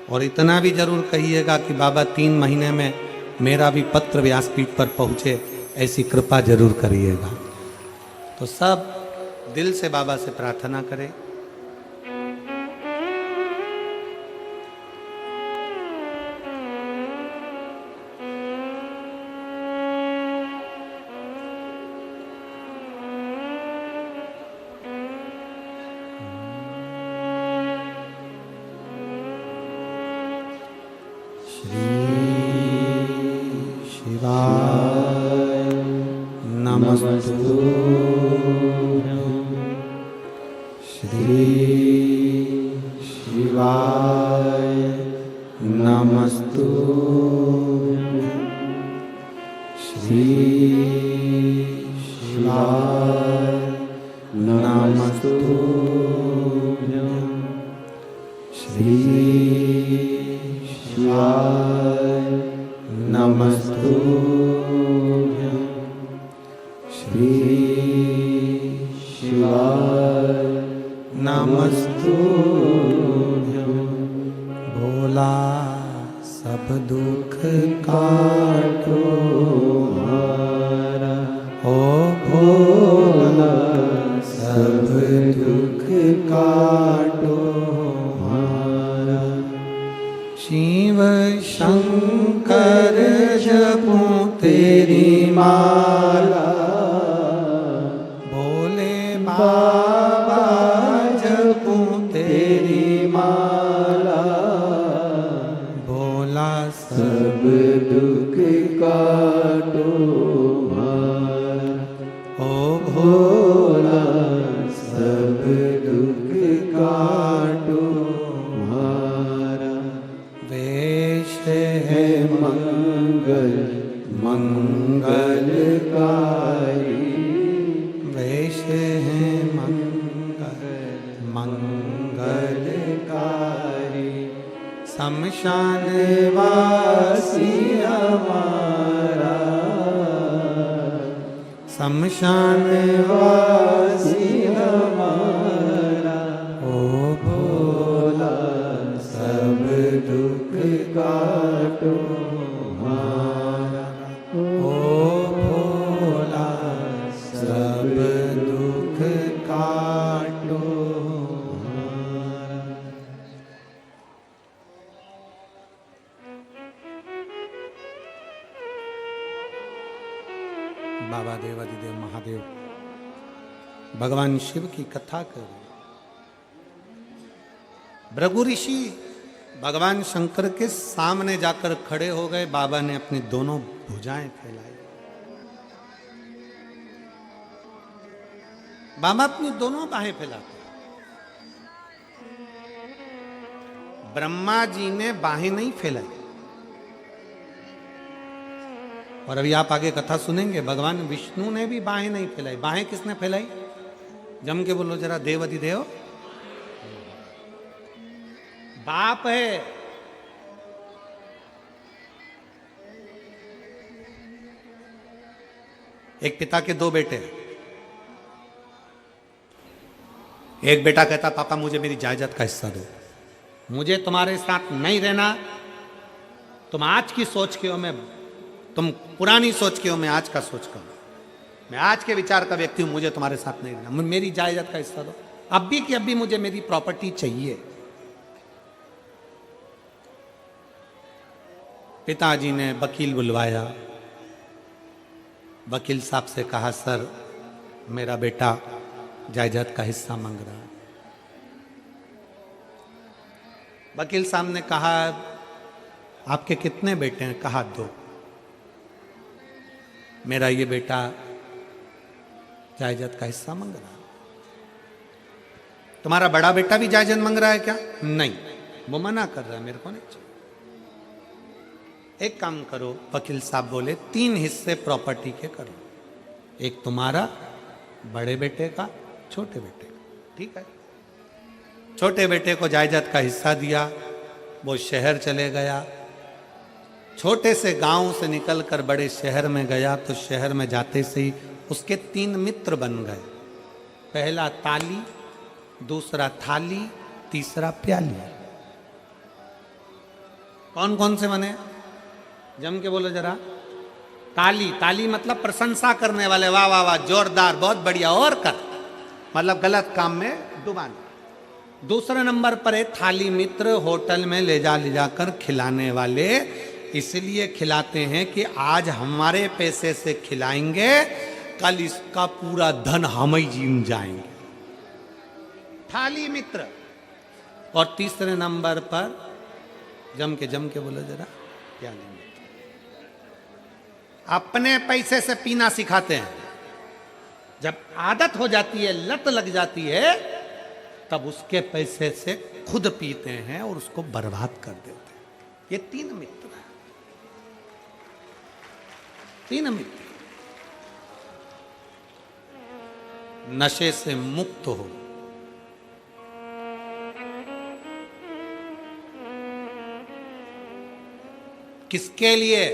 और इतना भी जरूर कहिएगा कि बाबा 3 महीने में मेरा भी पत्र व्यासपीठ पर पहुँचे, ऐसी कृपा जरूर करिएगा। तो सब दिल से बाबा से प्रार्थना करें। नमस्तु श्री शिवाय नमस्तु श्री शिवाय नमस्तु श्री शिवाय नमस्तु श्री शिवाय नमस्तुभ्यं। भोला सब दुख काटो हमारा, ओ भोला सब दुख काटो हमारा। शिव शंकर जपूं तेरी माला, बाबा जपूं तेरी माला। भोला सब दुख काटो हमारा, ओ भोला सब दुख काटो हमारा। वेश है मंगल मंगलकारी, वेश है मंगलकारी। शमशान वासी हमारा, शमशान वासी हमारा। ओ भोला सब दुख काटो हमारा, ओ भोला सब दुख काटो हमारा। बाबा देवादिदेव महादेव भगवान शिव की कथा कर, भृगु ऋषि भगवान शंकर के सामने जाकर खड़े हो गए। बाबा ने अपनी दोनों भुजाएं फैलाई। बाबा अपनी दोनों बाहें फैलाते। ब्रह्मा जी ने बाहें नहीं फैलाई। और अभी आप आगे कथा सुनेंगे, भगवान विष्णु ने भी बाहें नहीं फैलाई। बाहें किसने फैलाई? जम के बोलो जरा, देवाधिदेव बाप है। एक पिता के दो बेटे हैं। एक बेटा कहता पापा मुझे मेरी जायदाद का हिस्सा दो, मुझे तुम्हारे साथ नहीं रहना, तुम आज की सोच के हो, मैं तुम पुरानी सोच के हो, मैं आज का सोच का हूं, मैं आज के विचार का व्यक्ति हूं, मुझे तुम्हारे साथ नहीं रहना, मेरी जायदाद का हिस्सा दो, अब भी कि अभी मुझे मेरी प्रॉपर्टी चाहिए। पिताजी ने वकील बुलवाया, वकील साहब से कहा सर मेरा बेटा जायदाद का हिस्सा मांग रहा है। वकील साहब ने कहा आपके कितने बेटे हैं? कहा दो। मेरा ये बेटा जायदाद का हिस्सा मांग रहा है। तुम्हारा बड़ा बेटा भी जायदाद मांग रहा है क्या? नहीं, वो मना कर रहा है, मेरे को नहीं चाहिए। एक काम करो, वकील साहब बोले 3 हिस्से प्रॉपर्टी के करो, एक तुम्हारा, बड़े बेटे का, छोटे बेटे का। ठीक है, छोटे बेटे को जायदाद का हिस्सा दिया, वो शहर चले गया। छोटे से गांव से निकलकर बड़े शहर में गया तो शहर में जाते से ही उसके 3 मित्र बन गए। पहला ताली, दूसरा थाली, तीसरा प्याली। कौन कौन से बने? जम के बोलो जरा। ताली, ताली मतलब प्रशंसा करने वाले, वाह वाह वाह, जोरदार, बहुत बढ़िया, और कर, मतलब गलत काम में डुबाना। दूसरे नंबर पर है थाली मित्र, होटल में ले जाकर खिलाने वाले, इसलिए खिलाते हैं कि आज हमारे पैसे से खिलाएंगे, कल इसका पूरा धन हम ही जीन जाएंगे। थाली मित्र। और तीसरे नंबर पर जम के बोलो जरा, प्याली मित्र। अपने पैसे से पीना सिखाते हैं, जब आदत हो जाती है, लत लग जाती है, तब उसके पैसे से खुद पीते हैं और उसको बर्बाद कर देते हैं। ये 3 मित्र हैं, 3 मित्र। नशे से मुक्त हो, किसके लिए?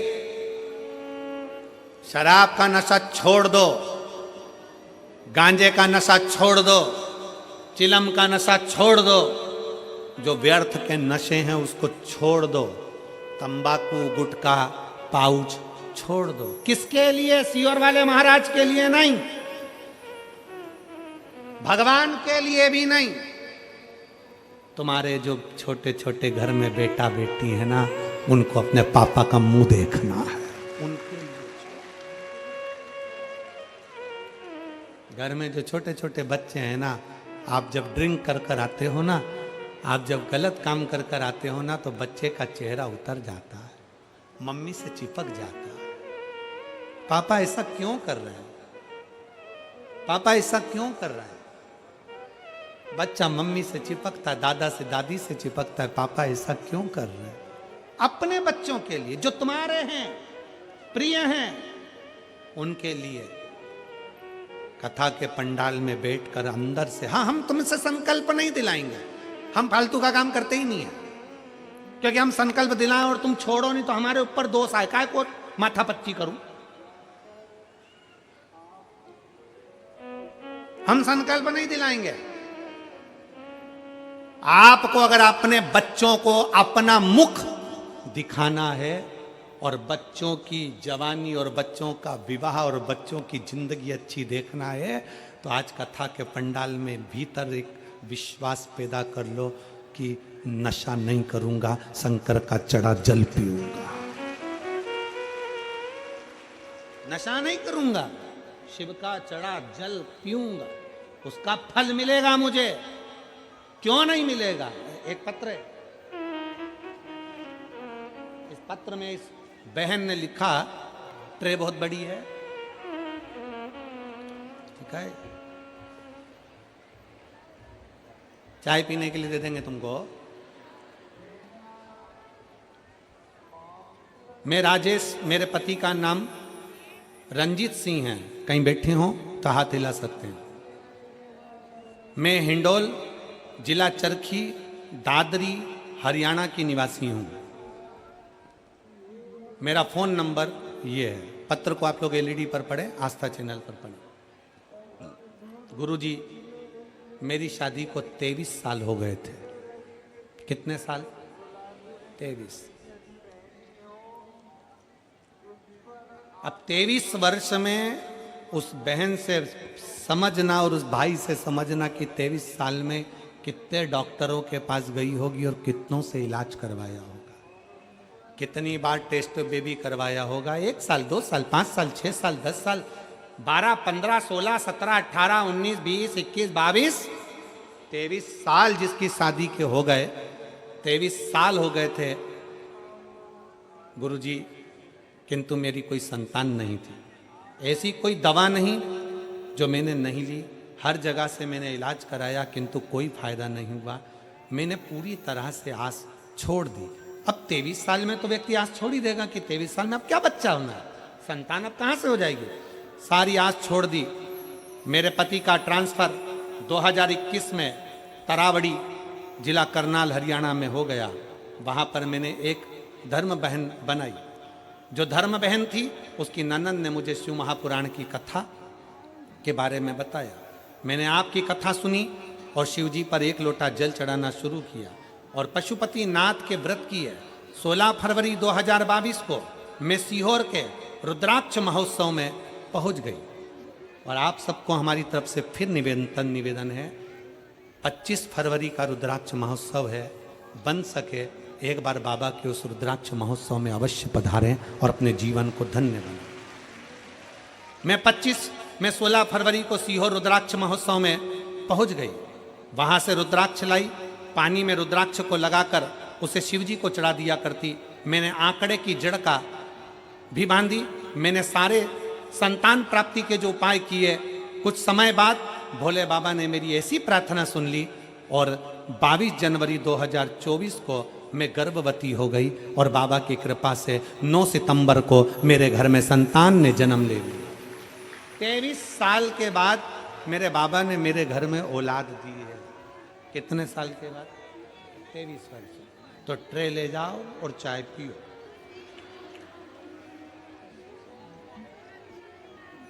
शराब का नशा छोड़ दो, गांजे का नशा छोड़ दो, चिलम का नशा छोड़ दो, जो व्यर्थ के नशे हैं उसको छोड़ दो, तंबाकू, गुटखा, पाउच छोड़ दो। किसके लिए? सियोर वाले महाराज के लिए नहीं, भगवान के लिए भी नहीं। तुम्हारे जो छोटे छोटे घर में बेटा बेटी है ना, उनको अपने पापा का मुंह देखना है, उनके लिए। घर में जो छोटे छोटे बच्चे हैं ना, आप जब ड्रिंक कर कर आते हो ना, आप जब गलत काम कर कर आते हो ना, तो बच्चे का चेहरा उतर जाता है, मम्मी से चिपक जाता है। पापा ऐसा क्यों कर रहे हैं? पापा ऐसा क्यों कर रहे हैं? बच्चा मम्मी से चिपकता है, दादा से, दादी से चिपकता है, पापा ऐसा क्यों कर रहे हैं? अपने बच्चों के लिए, जो तुम्हारे हैं, प्रिय हैं, उनके लिए। कथा के पंडाल में बैठकर अंदर से, हाँ हम तुमसे संकल्प नहीं दिलाएंगे, हम फालतू का काम करते ही नहीं है, क्योंकि हम संकल्प दिलाएं और तुम छोड़ो नहीं तो हमारे ऊपर दोष आए, काय को माथा पच्ची करूं। हम संकल्प नहीं दिलाएंगे। आपको अगर अपने बच्चों को अपना मुख दिखाना है और बच्चों की जवानी और बच्चों का विवाह और बच्चों की जिंदगी अच्छी देखना है, तो आज कथा के पंडाल में भीतर एक विश्वास पैदा कर लो कि नशा नहीं करूंगा, शंकर का चढ़ा जल पीऊंगा। नशा नहीं करूंगा, शिव का चढ़ा जल पीऊंगा, उसका फल मिलेगा मुझे। क्यों नहीं मिलेगा? एक पत्र है, इस पत्र में इस बहन ने लिखा, ट्रे बहुत बड़ी है, ठीक है, चाय पीने के लिए दे देंगे तुमको। मैं राजेश, मेरे पति का नाम रंजीत सिंह है, कहीं बैठे हो तो हाथ हिला सकते हैं। मैं हिंडोल, जिला चरखी, दादरी, हरियाणा की निवासी हूं। मेरा फोन नंबर ये है पत्र को आप लोग एलईडी पर पढ़े, आस्था चैनल पर पढ़े। गुरुजी, मेरी शादी को 23 साल हो गए थे। कितने साल? 23। अब 23 वर्ष में उस बहन से समझना और उस भाई से समझना कि 23 साल में कितने डॉक्टरों के पास गई होगी और कितनों से इलाज करवाया होगा, कितनी बार टेस्ट बेबी करवाया होगा। 1 साल, 2 साल, 5 साल, 6 साल, 10 साल, 12, 15, 16, 17, 18, 19, 20, 21, 22, 23 साल जिसकी शादी के हो गए, 23 साल हो गए थे गुरुजी, किंतु मेरी कोई संतान नहीं थी। ऐसी कोई दवा नहीं जो मैंने नहीं ली, हर जगह से मैंने इलाज कराया किंतु कोई फायदा नहीं हुआ। मैंने पूरी तरह से आस छोड़ दी। अब 23 साल में तो व्यक्ति आस छोड़ ही देगा कि 23 साल में अब क्या बच्चा होना है, संतान अब कहाँ से हो जाएगी। सारी आस छोड़ दी। मेरे पति का ट्रांसफर 2021 में तरावड़ी जिला करनाल हरियाणा में हो गया। वहाँ पर मैंने एक धर्म बहन बनाई। जो धर्म बहन थी उसकी ननद ने मुझे शिव महापुराण की कथा के बारे में बताया। मैंने आपकी कथा सुनी और शिव जी पर 1 लोटा जल चढ़ाना शुरू किया और पशुपति नाथ के व्रत किए। 16 फरवरी 2022 को मैं सीहोर के रुद्राक्ष महोत्सव में पहुंच गई और आप सबको हमारी तरफ से फिर निवेदन है, 25 फरवरी का रुद्राक्ष महोत्सव है। बन सके एक बार बाबा के उस रुद्राक्ष महोत्सव में अवश्य पधारें और अपने जीवन को धन्य बनाएं। मैं 16 फरवरी को सीहोर रुद्राक्ष महोत्सव में पहुंच गई। वहां से रुद्राक्ष लाई, पानी में रुद्राक्ष को लगाकर उसे शिव जी को चढ़ा दिया करती। मैंने आंकड़े की जड़ का भी बांधी। मैंने सारे संतान प्राप्ति के जो उपाय किए। कुछ समय बाद भोले बाबा ने मेरी ऐसी प्रार्थना सुन ली और 22 जनवरी 2024 को मैं गर्भवती हो गई और बाबा की कृपा से 9 सितंबर को मेरे घर में संतान ने जन्म ले लिया। 23 साल के बाद मेरे बाबा ने मेरे घर में औलाद दी है। कितने साल के बाद? 23 वर्ष। तो ट्रे ले जाओ और चाय पियो।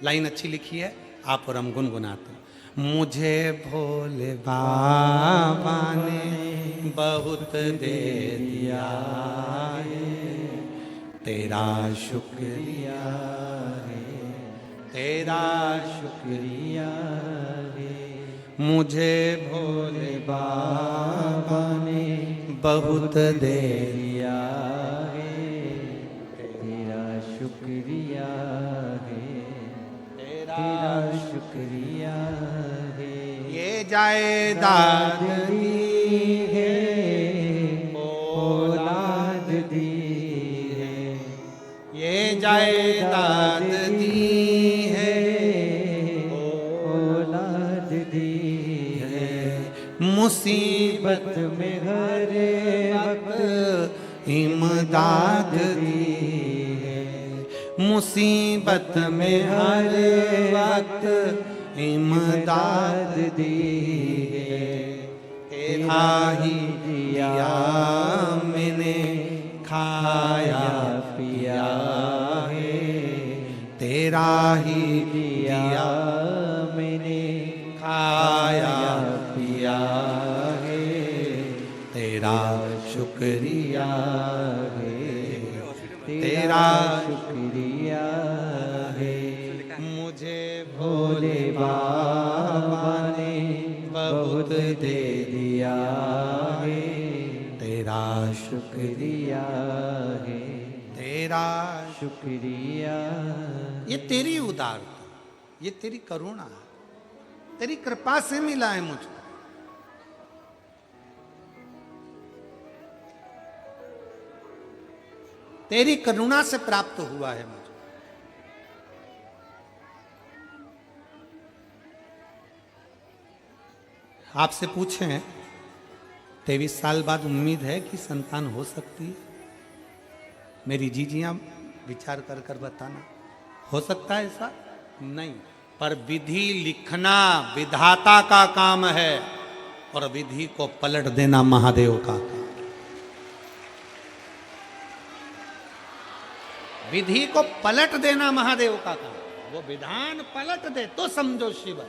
लाइन अच्छी लिखी है, आप और हम गुनगुनाते हैं। मुझे भोले बाबा ने बहुत दे दिया है, तेरा शुक्रिया है, तेरा शुक्रिया है। मुझे भोले बाबा ने बहुत दे दिया है, तेरा शुक्रिया है, तेरा शुक्रिया है। ये जायदाद दी है, औलाद दी है, ये जायदाद दी है, औलाद दी है। मुसीबत में हर वक्त इमदाद दी है, मुसीबत में हर वक्त इमदाद दी है। तेरा ही दिया मैंने खाया पिया है, तेरा ही दिया मैंने खाया पिया है, तेरा शुक्रिया है, तेरा शुक्रिया है। मुझे भोले बाबा ने बहुत दे दिया है, तेरा शुक्रिया है, तेरा शुक्रिया। ये तेरी उदारता, ये तेरी करुणा, तेरी कृपा से मिला है मुझको। तेरी करुणा से प्राप्त हुआ है मुझे। आपसे पूछें 23 साल बाद उम्मीद है कि संतान हो सकती है? मेरी जीजियां विचार कर कर बताना, हो सकता है ऐसा? नहीं, पर विधि लिखना विधाता का काम है और विधि को पलट देना महादेव का काम। विधि को पलट देना महादेव का काम। वो विधान पलट दे तो समझो शिव है।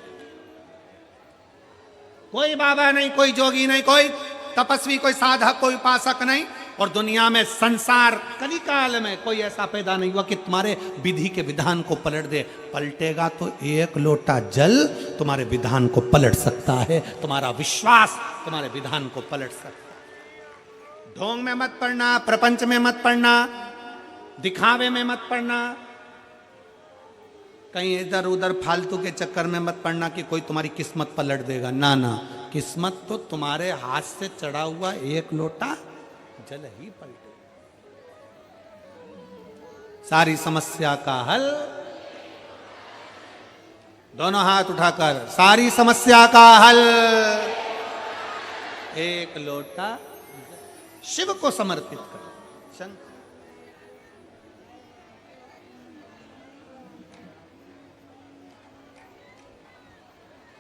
कोई बाबा नहीं, कोई जोगी नहीं, कोई तपस्वी, कोई साधक, कोई उपासक नहीं, और दुनिया में संसार कलिकाल में कोई ऐसा पैदा नहीं हुआ कि तुम्हारे विधि के विधान को पलट दे। पलटेगा तो एक लोटा जल तुम्हारे विधान को पलट सकता है, तुम्हारा विश्वास तुम्हारे विधान को पलट सकता है। ढोंग में मत पड़ना, प्रपंच में मत पड़ना, दिखावे में मत पड़ना, कहीं इधर उधर फालतू के चक्कर में मत पड़ना कि कोई तुम्हारी किस्मत पलट देगा। ना ना, किस्मत तो तुम्हारे हाथ से चढ़ा हुआ एक लोटा जल ही पलटे। सारी समस्या का हल, दोनों हाथ उठाकर, सारी समस्या का हल एक लोटा शिव को समर्पित कर। शंकर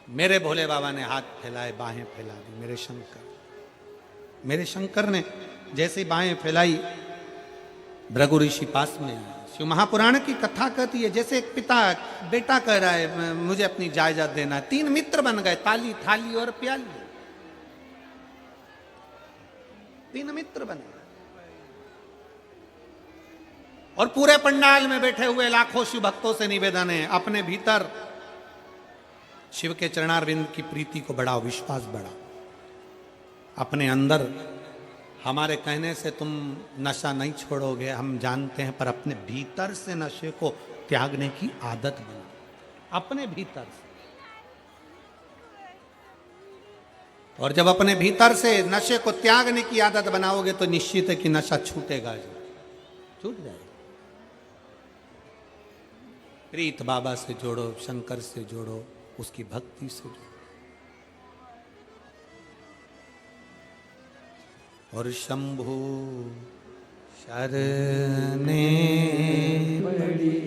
मेरे भोले बाबा ने हाथ फैलाए, बाहें फैला दी। मेरे शंकर ने जैसे ही बाहें फैलाई, भृगु ऋषि पास में आए। शिव महापुराण की कथा कहती है जैसे एक पिता बेटा कह रहा है मुझे अपनी जायदाद देना है। 3 मित्र बन गए, ताली, थाली और प्याली। 3 मित्र बन गए और पूरे पंडाल में बैठे हुए लाखों शिव भक्तों से निवेदन है, अपने भीतर शिव के चरणारविंद की प्रीति को बढ़ाओ, विश्वास बढ़ाओ। अपने अंदर हमारे कहने से तुम नशा नहीं छोड़ोगे, हम जानते हैं, पर अपने भीतर से नशे को त्यागने की आदत बनाओ, अपने भीतर से। और जब अपने भीतर से नशे को त्यागने की आदत बनाओगे तो निश्चित है कि नशा छूटेगा, छूट जाएगा। प्रीत बाबा से जोड़ो, शंकर से जोड़ो, उसकी भक्ति से जोड़ो। और शंभु शरणे बड़ी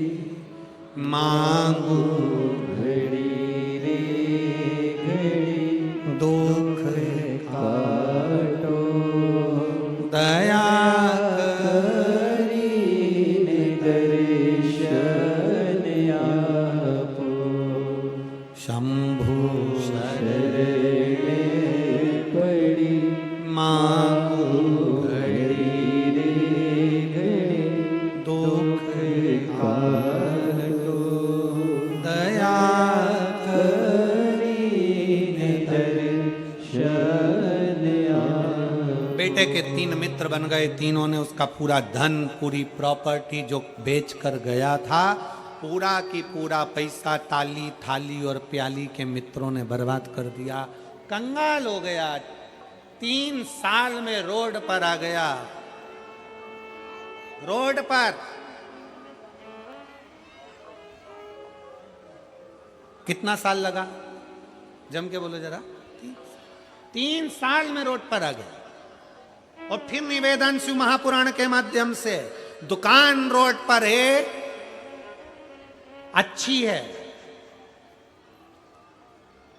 मांगू घड़ी रे घड़ी दुख काटो दया करीने दर्शन आपो शंभु शरणे पड़ी मांगू घड़ी रे घड़ी दुख काटो दया करीने दर्शन आपो। बेटे के 3 मित्र बन गए। तीनों ने उसका पूरा धन, पूरी प्रॉपर्टी जो बेच कर गया था, पूरा की पूरा पैसा ताली, थाली और प्याली के मित्रों ने बर्बाद कर दिया। कंगाल हो गया, 3 साल में रोड पर आ गया। रोड पर कितना साल लगा? जम के बोलो जरा। 3 साल में रोड पर आ गया। और फिर निवेदन शिव महापुराण के माध्यम से, दुकान रोड पर है, अच्छी है,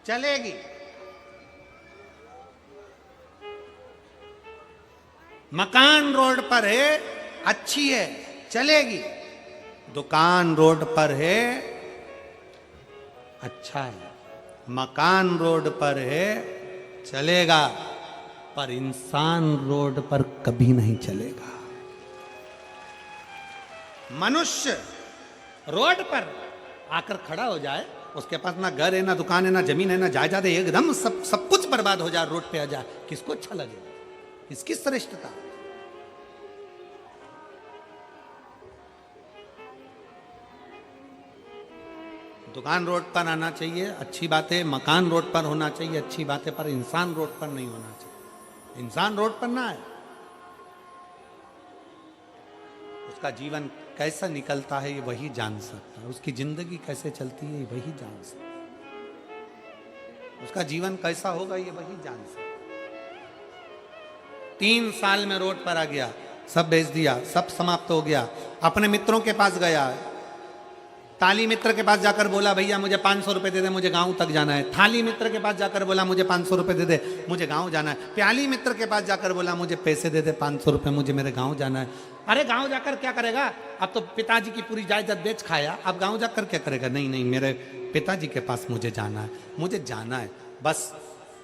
चलेगी। मकान रोड पर है, अच्छी है, चलेगी। दुकान रोड पर है, अच्छा है, मकान रोड पर है, चलेगा, पर इंसान रोड पर कभी नहीं चलेगा। मनुष्य रोड पर आकर खड़ा हो जाए, उसके पास ना घर है, ना दुकान है, ना जमीन है, ना जायदाद है, एकदम सब कुछ बर्बाद हो जाए, रोड पे आ जाए, किसको अच्छा लगेगा? इसकी श्रेष्ठता। दुकान रोड पर आना चाहिए, अच्छी बात है। मकान रोड पर होना चाहिए, अच्छी बात है, पर इंसान रोड पर नहीं होना चाहिए। इंसान रोड पर ना है। उसका जीवन कैसा निकलता है ये वही जान सकता है, उसकी जिंदगी कैसे चलती है ये वही जान सकता है, उसका जीवन कैसा होगा ये वही जान सकता है। 3 साल में रोड पर आ गया, सब बेच दिया, सब समाप्त हो गया। अपने मित्रों के पास गया, ताली मित्र के पास जाकर बोला भैया मुझे 500 रुपए दे दे, मुझे गांव तक जाना है। थाली मित्र के पास जाकर बोला मुझे 500 रुपए दे दे, मुझे गांव जाना है। प्याली मित्र के पास जाकर बोला मुझे पैसे दे दे 500 रुपए, मुझे मेरे गांव जाना है। अरे गांव जाकर क्या करेगा, अब तो पिताजी की पूरी जायदाद बेच खाया, अब गांव जाकर क्या करेगा। नहीं नहीं, मेरे पिताजी के पास मुझे जाना है, मुझे जाना है। बस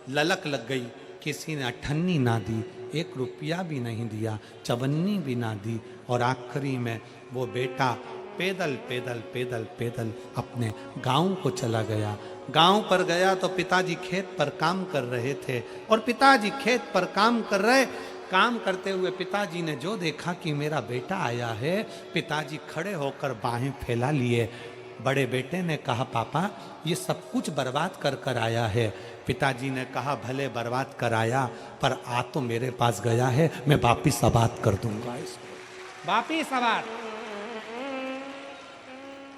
ललक लग गई, किसी ने अठन्नी ना दी, 1 रुपया भी नहीं दिया, चवन्नी भी ना दी, और आखिरी में वो बेटा पैदल पैदल पैदल पैदल अपने गांव को चला गया। गांव पर गया तो पिताजी खेत पर काम कर रहे थे, और पिताजी खेत पर काम कर रहे, काम करते हुए पिताजी ने जो देखा कि मेरा बेटा आया है, पिताजी खड़े होकर बाहें फैला लिए। बड़े बेटे ने कहा पापा ये सब कुछ बर्बाद कर कर आया है। पिताजी ने कहा भले बर्बाद कर आया, पर आ तो मेरे पास गया है, मैं वापिस आबाद कर दूंगा इसको, वापिस आबाद।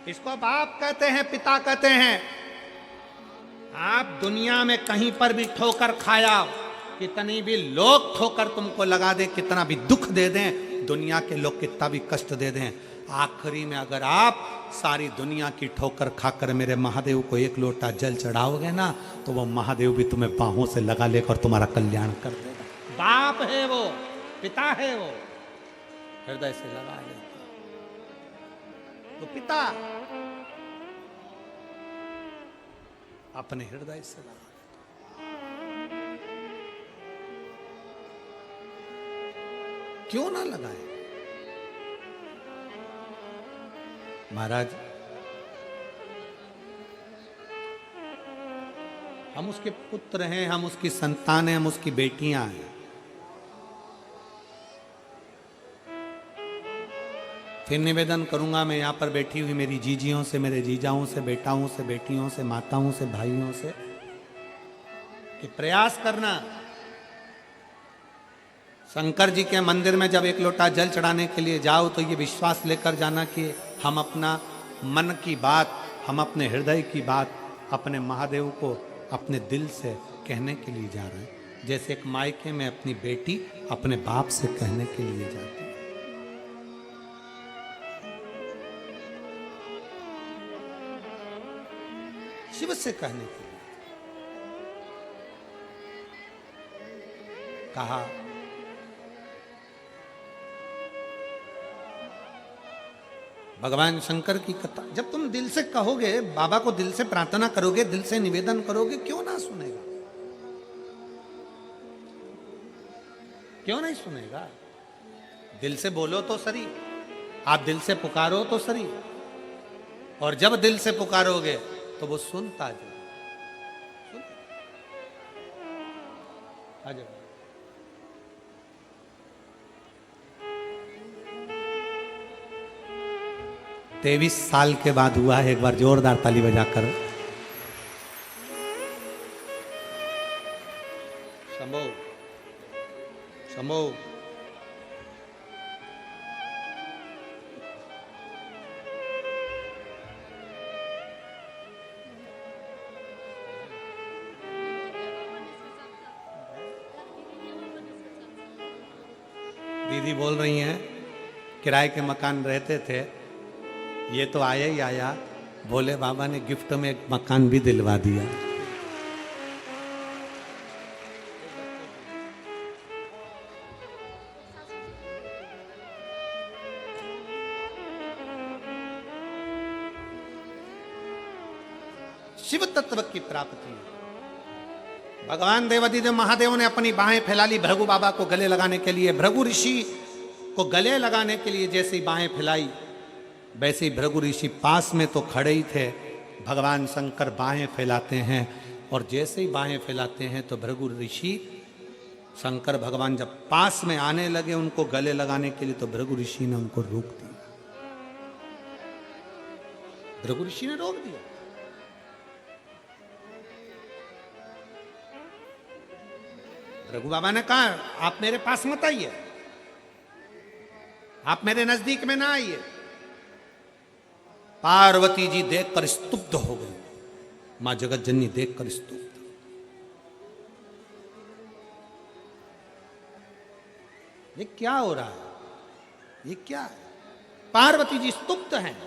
इसको बाप कहते हैं, पिता कहते हैं। आप दुनिया में कहीं पर भी ठोकर खाया, कितनी भी लोग ठोकर तुमको लगा दे, कितना भी दुख दे दें, दुनिया के लोग कितना भी कष्ट दे दें, आखिरी में अगर आप सारी दुनिया की ठोकर खाकर मेरे महादेव को 1 लोटा जल चढ़ाओगे ना, तो वो महादेव भी तुम्हें बाहों से लगा लेकर तुम्हारा कल्याण कर देगा। बाप है वो, पिता है वो, हृदय से लगा ले तो पिता अपने हृदय से लगा। क्यों ना लगाए महाराज, हम उसके पुत्र हैं, हम उसकी संतान हैं, हम उसकी बेटियां हैं। फिर निवेदन करूंगा मैं यहां पर बैठी हुई मेरी जीजियों से, मेरे जीजाओं से, बेटाओं से, बेटियों से, माताओं से, भाइयों से, कि प्रयास करना, शंकर जी के मंदिर में जब 1 लोटा जल चढ़ाने के लिए जाओ तो ये विश्वास लेकर जाना कि हम अपना मन की बात, हम अपने हृदय की बात अपने महादेव को अपने दिल से कहने के लिए जा रहे हैं, जैसे एक मायके में अपनी बेटी अपने बाप से कहने के लिए जाती है। शिव से कहने के लिए कहा। भगवान शंकर की कथा जब तुम दिल से कहोगे, बाबा को दिल से प्रार्थना करोगे, दिल से निवेदन करोगे, क्यों ना सुनेगा, क्यों नहीं सुनेगा। दिल से बोलो तो सही, आप दिल से पुकारो तो सही, और जब दिल से पुकारोगे तो वो सुनता जाए। आ जाओ। 23 साल के बाद हुआ है, एक बार जोरदार ताली बजाकर। शंभो शंभो। दीदी बोल रही हैं किराए के मकान रहते थे, ये तो आया ही आया, भोले बाबा ने गिफ्ट में एक मकान भी दिलवा दिया। शिव तत्व की प्राप्ति। भगवान देवादिदेव महादेव ने अपनी बाहें फैला ली भृगु बाबा को गले लगाने के लिए। भृगु ऋषि को गले लगाने के लिए जैसे ही बाहें फैलाई, वैसे ही भृगु ऋषि पास में तो खड़े ही थे। भगवान शंकर बाहें फैलाते हैं, और जैसे ही बाहें फैलाते हैं तो भृगु ऋषि, शंकर भगवान जब पास में आने लगे उनको गले लगाने के लिए, तो भृगु ऋषि ने उनको रोक दिया। भृगु ऋषि ने रोक दिया। भृगु बाबा ने कहा आप मेरे पास मत आइए, आप मेरे नजदीक में ना आइए। पार्वती जी देखकर स्तुब्ध हो गई, मां जगत जननी देखकर स्तुब्ध। ये क्या हो रहा है, ये क्या है? पार्वती जी स्तुब्ध हैं।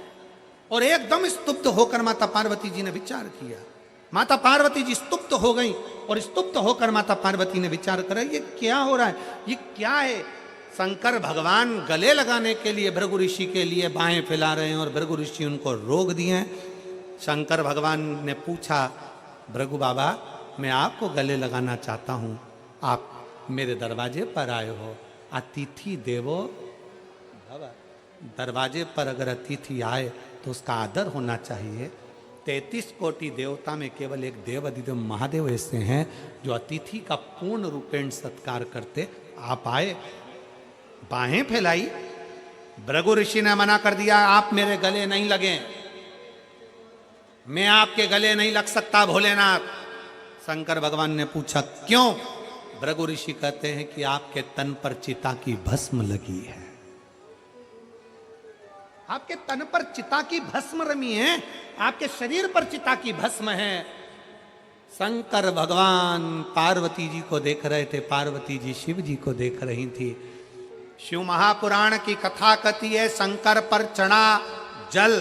और एकदम स्तुप्त होकर माता पार्वती जी ने विचार किया। माता पार्वती जी स्तुप्त हो गई और स्तुप्त होकर माता पार्वती ने विचार करा, ये क्या हो रहा है, ये क्या है। शंकर भगवान गले लगाने के लिए भृगु ऋषि के लिए बाहें फैला रहे हैं और भृगु ऋषि उनको रोक दिए हैं। शंकर भगवान ने पूछा, भृगु बाबा मैं आपको गले लगाना चाहता हूं, आप मेरे दरवाजे पर आए हो, अतिथि देवो भव। दरवाजे पर अगर अतिथि आए तो उसका आदर होना चाहिए। 33 कोटि देवता में केवल एक देव अधिदेव महादेव ऐसे हैं जो अतिथि का पूर्ण रूपेण सत्कार करते। आप आए, बाहें फैलाई, भृगु ऋषि ने मना कर दिया, आप मेरे गले नहीं लगे, मैं आपके गले नहीं लग सकता भोलेनाथ। शंकर भगवान ने पूछा क्यों? भृगु ऋषि कहते हैं कि आपके तन पर चिता की भस्म लगी है, आपके तन पर चिता की भस्म रमी है, आपके शरीर पर चिता की भस्म है। शंकर भगवान पार्वती जी को देख रहे थे, पार्वती जी शिव जी को देख रही थी। शिव महापुराण की कथा कहती है, शंकर पर चढ़ा जल,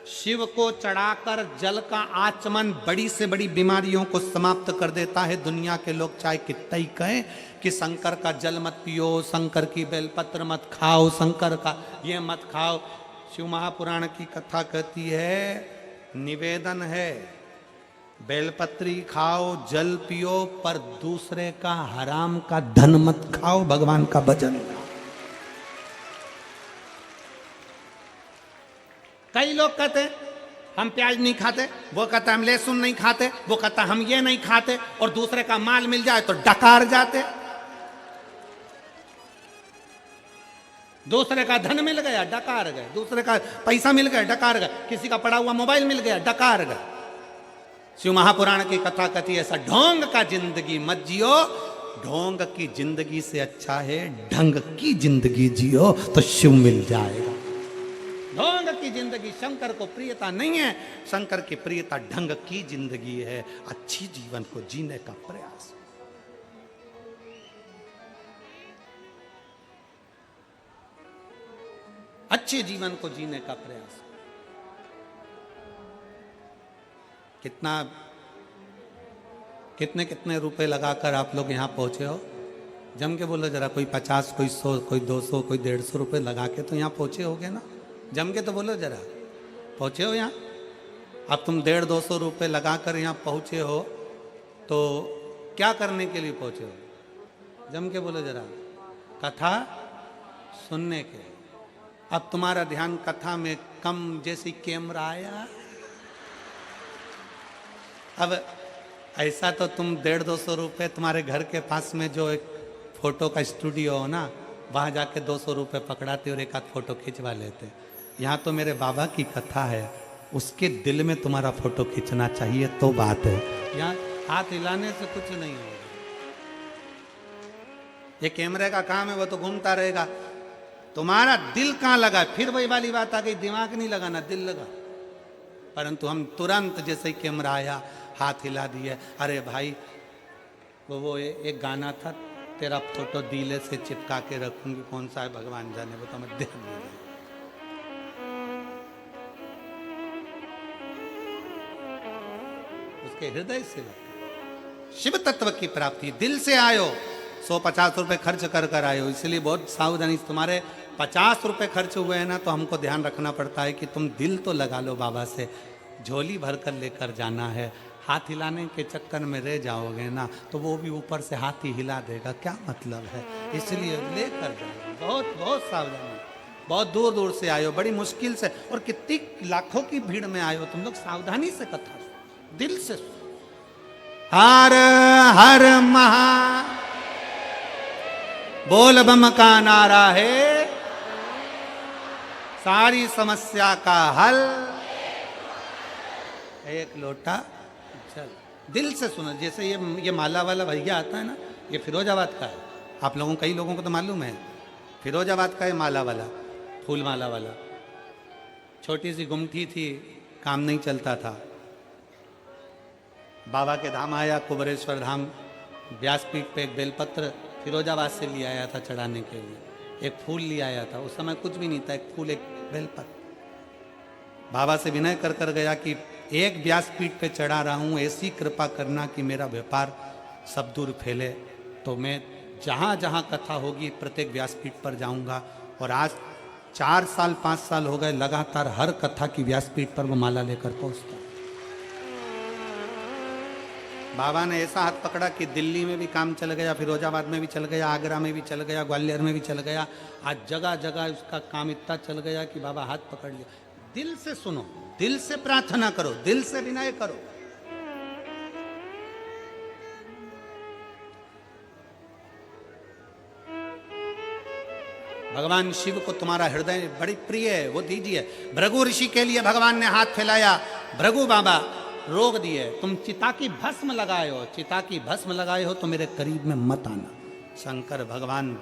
शिव को चढ़ाकर जल का आचमन बड़ी से बड़ी बीमारियों को समाप्त कर देता है। दुनिया के लोग चाहे कितना ही कहें कि शंकर का जल मत पियो, शंकर की बेलपत्र मत खाओ, शंकर का ये मत खाओ। शिव महापुराण की कथा कहती है, निवेदन है बेलपत्री खाओ, जल पियो, पर दूसरे का हराम का धन मत खाओ, भगवान का भजन करो। कई लोग कहते हैं हम प्याज नहीं खाते, वो कहता हम लहसुन नहीं खाते, वो कहता हम ये नहीं खाते, और दूसरे का माल मिल जाए तो डकार जाते। दूसरे का धन मिल गया डकार गए, दूसरे का पैसा मिल गया डकार गए, किसी का पड़ा हुआ मोबाइल मिल गया डकार गए। शिव महापुराण की कथा कहती है, ऐसा ढोंग का जिंदगी मत जियो, ढोंग की जिंदगी से अच्छा है ढंग की जिंदगी जियो तो शिव मिल जाएगा। ढोंग की जिंदगी शंकर को प्रियता नहीं है, शंकर की प्रियता ढंग की जिंदगी है, अच्छी जीवन को जीने का प्रयास। अच्छे जीवन को जीने का प्रयास। कितने कितने रुपए लगाकर आप लोग यहां पहुंचे हो? जम के बोलो जरा, कोई 50, कोई 100, कोई 200, कोई 150 रुपए लगा के तो यहां पहुंचे होगे ना? जम के तो बोलो जरा, पहुंचे हो यहाँ? अब तुम 150-200 रुपए लगाकर यहाँ पहुंचे हो तो क्या करने के लिए पहुंचे हो? जम के बोलो जरा, कथा सुनने के। अब तुम्हारा ध्यान कथा में कम, जैसी कैमरा आया। अब ऐसा तो तुम 150-200 रुपए, तुम्हारे घर के पास में जो एक फोटो का स्टूडियो हो ना, वहां जाके 200 रुपए पकड़ाते और एक आध फोटो खिंचवा लेते। यहाँ तो मेरे बाबा की कथा है, उसके दिल में तुम्हारा फोटो खींचना चाहिए तो बात है। यहाँ हाथ हिलाने से कुछ नहीं होगा। ये कैमरे का काम है, वो तो घूमता रहेगा। तुम्हारा दिल कहाँ लगा? फिर वही वाली बात आ गई, दिमाग नहीं लगाना, दिल लगा। परंतु हम तुरंत जैसे ही कैमरा आया हाथ हिला दिए। अरे भाई, वो एक गाना था, तेरा फोटो दिले से चिपका के रखूंगी, कौन सा है भगवान जाने, वो तो मैं देख लिया। उसके हृदय से शिव तत्व की प्राप्ति, दिल से आयो। 150 रुपए खर्च कर कर आयो, इसलिए बहुत सावधानी। तुम्हारे 50 रुपए खर्च हुए हैं ना, तो हमको ध्यान रखना पड़ता है कि तुम दिल तो लगा लो बाबा से, झोली भर कर लेकर जाना है। हाथ हिलाने के चक्कर में रह जाओगे ना तो वो भी ऊपर से हाथ ही हिला देगा, क्या मतलब है? इसलिए लेकर जाओ, बहुत बहुत सावधानी। बहुत दूर दूर से आयो, बड़ी मुश्किल से, और कितनी लाखों की भीड़ में आयो, तुम लोग सावधानी से कथा दिल से। हर हर महा बोल बम का नारा है, सारी समस्या का हल एक लोटा जल। दिल से सुनो। जैसे ये माला वाला भैया आता है ना, ये फिरोजाबाद का है। आप लोगों, कई लोगों को तो मालूम है, फिरोजाबाद का है माला वाला, फूल माला वाला। छोटी सी गुमठी थी, काम नहीं चलता था। बाबा के धाम आया, कुबरेश्वर धाम, व्यासपीठ पे एक बेलपत्र फिरोजाबाद से ले आया था चढ़ाने के लिए। एक फूल ले आया था, उस समय कुछ भी नहीं था, एक फूल, एक बेलपत्र। बाबा से विनय कर कर गया कि एक व्यासपीठ पे चढ़ा रहा हूँ, ऐसी कृपा करना कि मेरा व्यापार सब दूर फैले। तो मैं जहाँ जहाँ कथा होगी प्रत्येक व्यासपीठ पर जाऊँगा। और आज 4 साल 5 साल हो गए लगातार हर कथा की व्यासपीठ पर वो माला लेकर पहुँचता। बाबा ने ऐसा हाथ पकड़ा कि दिल्ली में भी काम चल गया, फिरोजाबाद में भी चल गया, आगरा में भी चल गया, ग्वालियर में भी चल गया। आज जगह जगह उसका काम इतना चल गया कि बाबा हाथ पकड़ लिया। दिल से सुनो, दिल से प्रार्थना करो, दिल से विनय करो। भगवान शिव को तुम्हारा हृदय बड़ी प्रिय है, वो दीजिए। भृगु ऋषि के लिए भगवान ने हाथ फैलाया, भृगु बाबा रोक दिए। तुम चिता की भस्म लगाए हो, चिता की भस्म लगाए हो तो मेरे करीब में मत आना। शंकर भगवान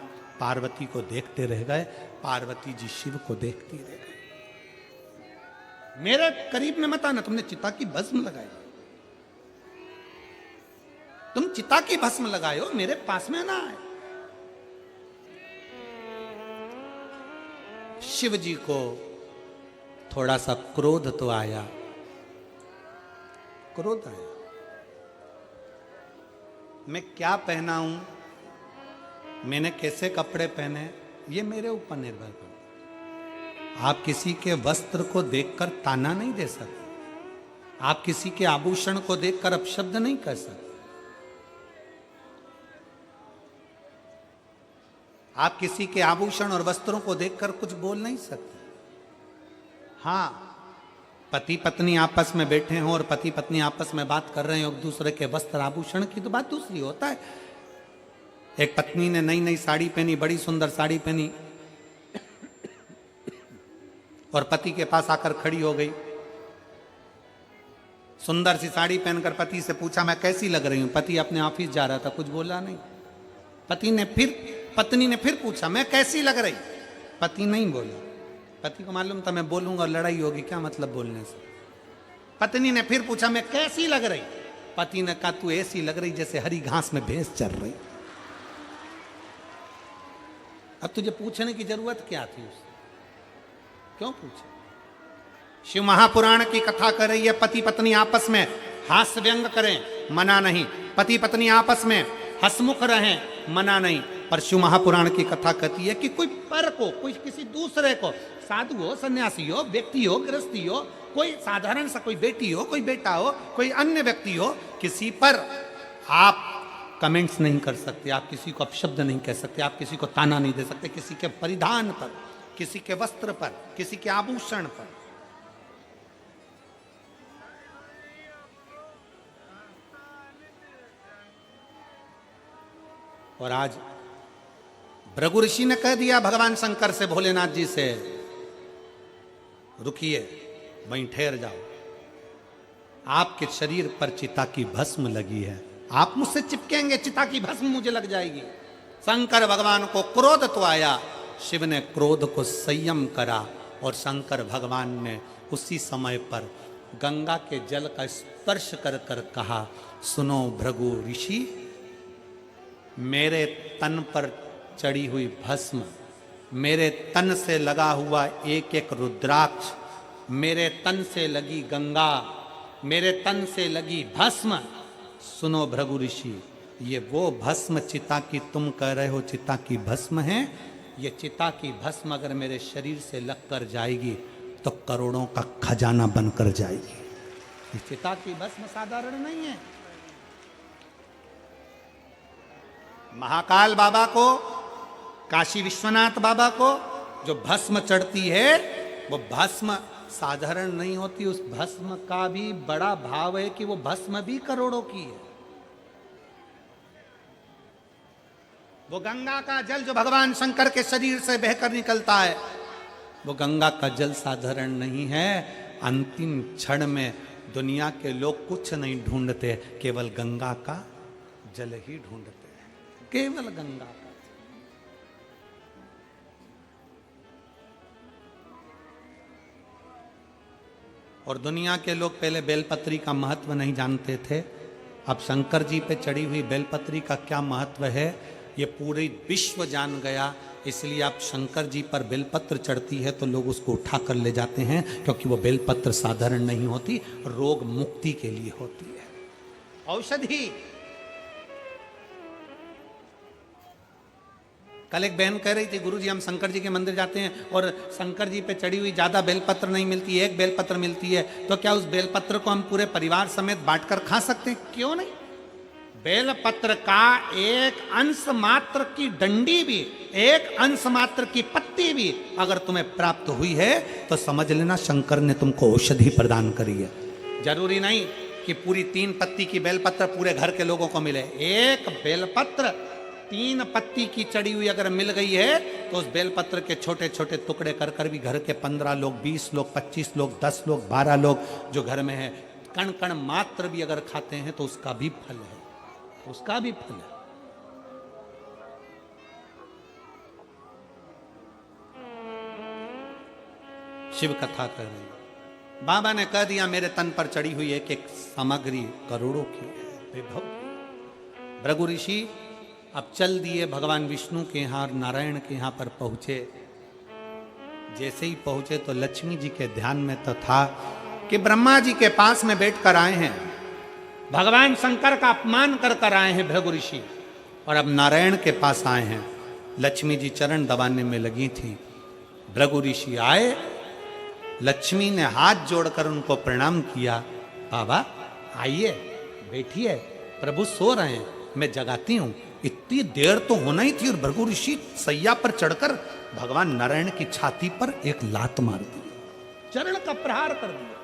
पार्वती को देखते रह गए, पार्वती जी शिव को देखती रह गई। मेरे करीब में मत आना, तुमने चिता की भस्म लगाई, तुम चिता की भस्म लगाए हो, मेरे पास में ना आए। शिव जी को थोड़ा सा क्रोध तो आया, क्रोध आया। मैं क्या पहना हूं, मैंने कैसे कपड़े पहने, ये मेरे ऊपर निर्भर करता। आप किसी के वस्त्र को देखकर ताना नहीं दे सकते, आप किसी के आभूषण को देखकर अपशब्द नहीं कर सकते, आप किसी के आभूषण और वस्त्रों को देखकर कुछ बोल नहीं सकते। हाँ, पति पत्नी आपस में बैठे हों और पति पत्नी आपस में बात कर रहे हो एक दूसरे के वस्त्र आभूषण की, तो बात दूसरी होता है। एक पत्नी ने नई नई साड़ी पहनी, बड़ी सुंदर साड़ी पहनी, और पति के पास आकर खड़ी हो गई। सुंदर सी साड़ी पहनकर पति से पूछा मैं कैसी लग रही हूं। पति अपने ऑफिस जा रहा था, कुछ बोला नहीं। पत्नी ने फिर पूछा मैं कैसी लग रही, पति नहीं बोला। पति को मालूम था मैं बोलूंगा और लड़ाई होगी, क्या मतलब बोलने से। पत्नी ने फिर पूछा मैं कैसी लग रही, पति ने कहा तू ऐसी लग रही जैसे हरी घास में भैंस चल रही। अब तुझे पूछने की जरूरत क्या थी उससे, क्यों पूछे। शिव महापुराण की कथा कर रही है, पति पत्नी आपस में हास्य व्यंग करें, मना नहीं। पति पत्नी आपस में हंसमुख रहें, मना नहीं। पर शिव महापुराण की कथा कहती है कि कोई पर को, कोई किसी दूसरे को, साधु हो, सन्यासी हो, व्यक्ति हो, गृहस्थी हो, कोई साधारण सा कोई बेटी हो, कोई बेटा हो, कोई अन्य व्यक्ति हो, किसी पर आप कमेंट्स नहीं कर सकते, आप किसी को अपशब्द नहीं कह सकते, आप किसी को ताना नहीं दे सकते, किसी के परिधान पर, किसी के वस्त्र पर, किसी के आभूषण पर। और आज भृगु ऋषि ने कह दिया भगवान शंकर से, भोलेनाथ जी से, रुकिए, वहीं ठहर जाओ, आपके शरीर पर चिता की भस्म लगी है, आप मुझसे चिपकेंगे, चिता की भस्म मुझे लग जाएगी। शंकर भगवान को क्रोध तो आया, शिव ने क्रोध को संयम करा और शंकर भगवान ने उसी समय पर गंगा के जल का स्पर्श कर कर कहा, सुनो भृगु ऋषि, मेरे तन पर चढ़ी हुई भस्म, मेरे तन से लगा हुआ एक एक रुद्राक्ष, मेरे तन से लगी गंगा, मेरे तन से लगी भस्म, सुनो भृगु ऋषि, ये वो भस्म चिता की तुम कह रहे हो चिता की भस्म है, ये चिता की भस्म अगर मेरे शरीर से लग कर जाएगी तो करोड़ों का खजाना बनकर जाएगी। ये चिता की भस्म साधारण नहीं है। महाकाल बाबा को, काशी विश्वनाथ बाबा को जो भस्म चढ़ती है, वो भस्म साधारण नहीं होती। उस भस्म का भी बड़ा भाव है कि वो भस्म भी करोड़ों की है। वो गंगा का जल जो भगवान शंकर के शरीर से बहकर निकलता है, वो गंगा का जल साधारण नहीं है। अंतिम क्षण में दुनिया के लोग कुछ नहीं ढूंढते, केवल गंगा का जल ही ढूंढते हैं, केवल गंगा का। और दुनिया के लोग पहले बेलपत्री का महत्व नहीं जानते थे। अब शंकर जी पे चढ़ी हुई बेलपत्री का क्या महत्व है, ये पूरे विश्व जान गया। इसलिए आप शंकर जी पर बेलपत्र चढ़ती है तो लोग उसको उठा कर ले जाते हैं, क्योंकि वो बेलपत्र साधारण नहीं होती, रोग मुक्ति के लिए होती है, औषधि। कल एक बहन कह रही थी, गुरुजी हम शंकर जी के मंदिर जाते हैं और शंकर जी पे चढ़ी हुई ज्यादा बेलपत्र नहीं मिलती, एक बेलपत्र मिलती है, तो क्या उस बेलपत्र को हम पूरे परिवार समेत बांटकर खा सकते हैं? क्यों नहीं। बेलपत्र का एक अंश मात्र की डंडी भी, एक अंश मात्र की पत्ती भी अगर तुम्हें प्राप्त हुई है तो समझ लेना शंकर ने तुमको औषधि प्रदान करी है। जरूरी नहीं कि पूरी 3 पत्ती की बेलपत्र पूरे घर के लोगों को मिले। एक बेलपत्र 3 पत्ती की चढ़ी हुई अगर मिल गई है तो उस बेलपत्र के छोटे छोटे टुकड़े कर कर भी घर के 15 लोग, 20 लोग, 25 लोग, 10 लोग, 12 लोग जो घर में है, कण कण मात्र भी अगर खाते हैं तो उसका भी फल है, उसका भी फल है। शिव कथा कर रही है। बाबा ने कह दिया मेरे तन पर चढ़ी हुई एक एक सामग्री करोड़ों की है, विभव की। भृगु ऋषि अब चल दिए भगवान विष्णु के यहाँ और नारायण के यहाँ पर पहुंचे। जैसे ही पहुंचे तो लक्ष्मी जी के ध्यान में तो था कि ब्रह्मा जी के पास में बैठकर आए हैं, भगवान शंकर का अपमान कर कर आए हैं भृगु ऋषि, और अब नारायण के पास आए हैं। लक्ष्मी जी चरण दबाने में लगी थी। भृगु ऋषि आए, लक्ष्मी ने हाथ जोड़कर उनको प्रणाम किया। बाबा आइए, बैठिए, प्रभु सो रहे हैं, मैं जगाती हूं। इतनी देर तो होना ही थी और भृगु ऋषि सैया पर चढ़कर भगवान नारायण की छाती पर एक लात मार दी, चरण का प्रहार कर दिया।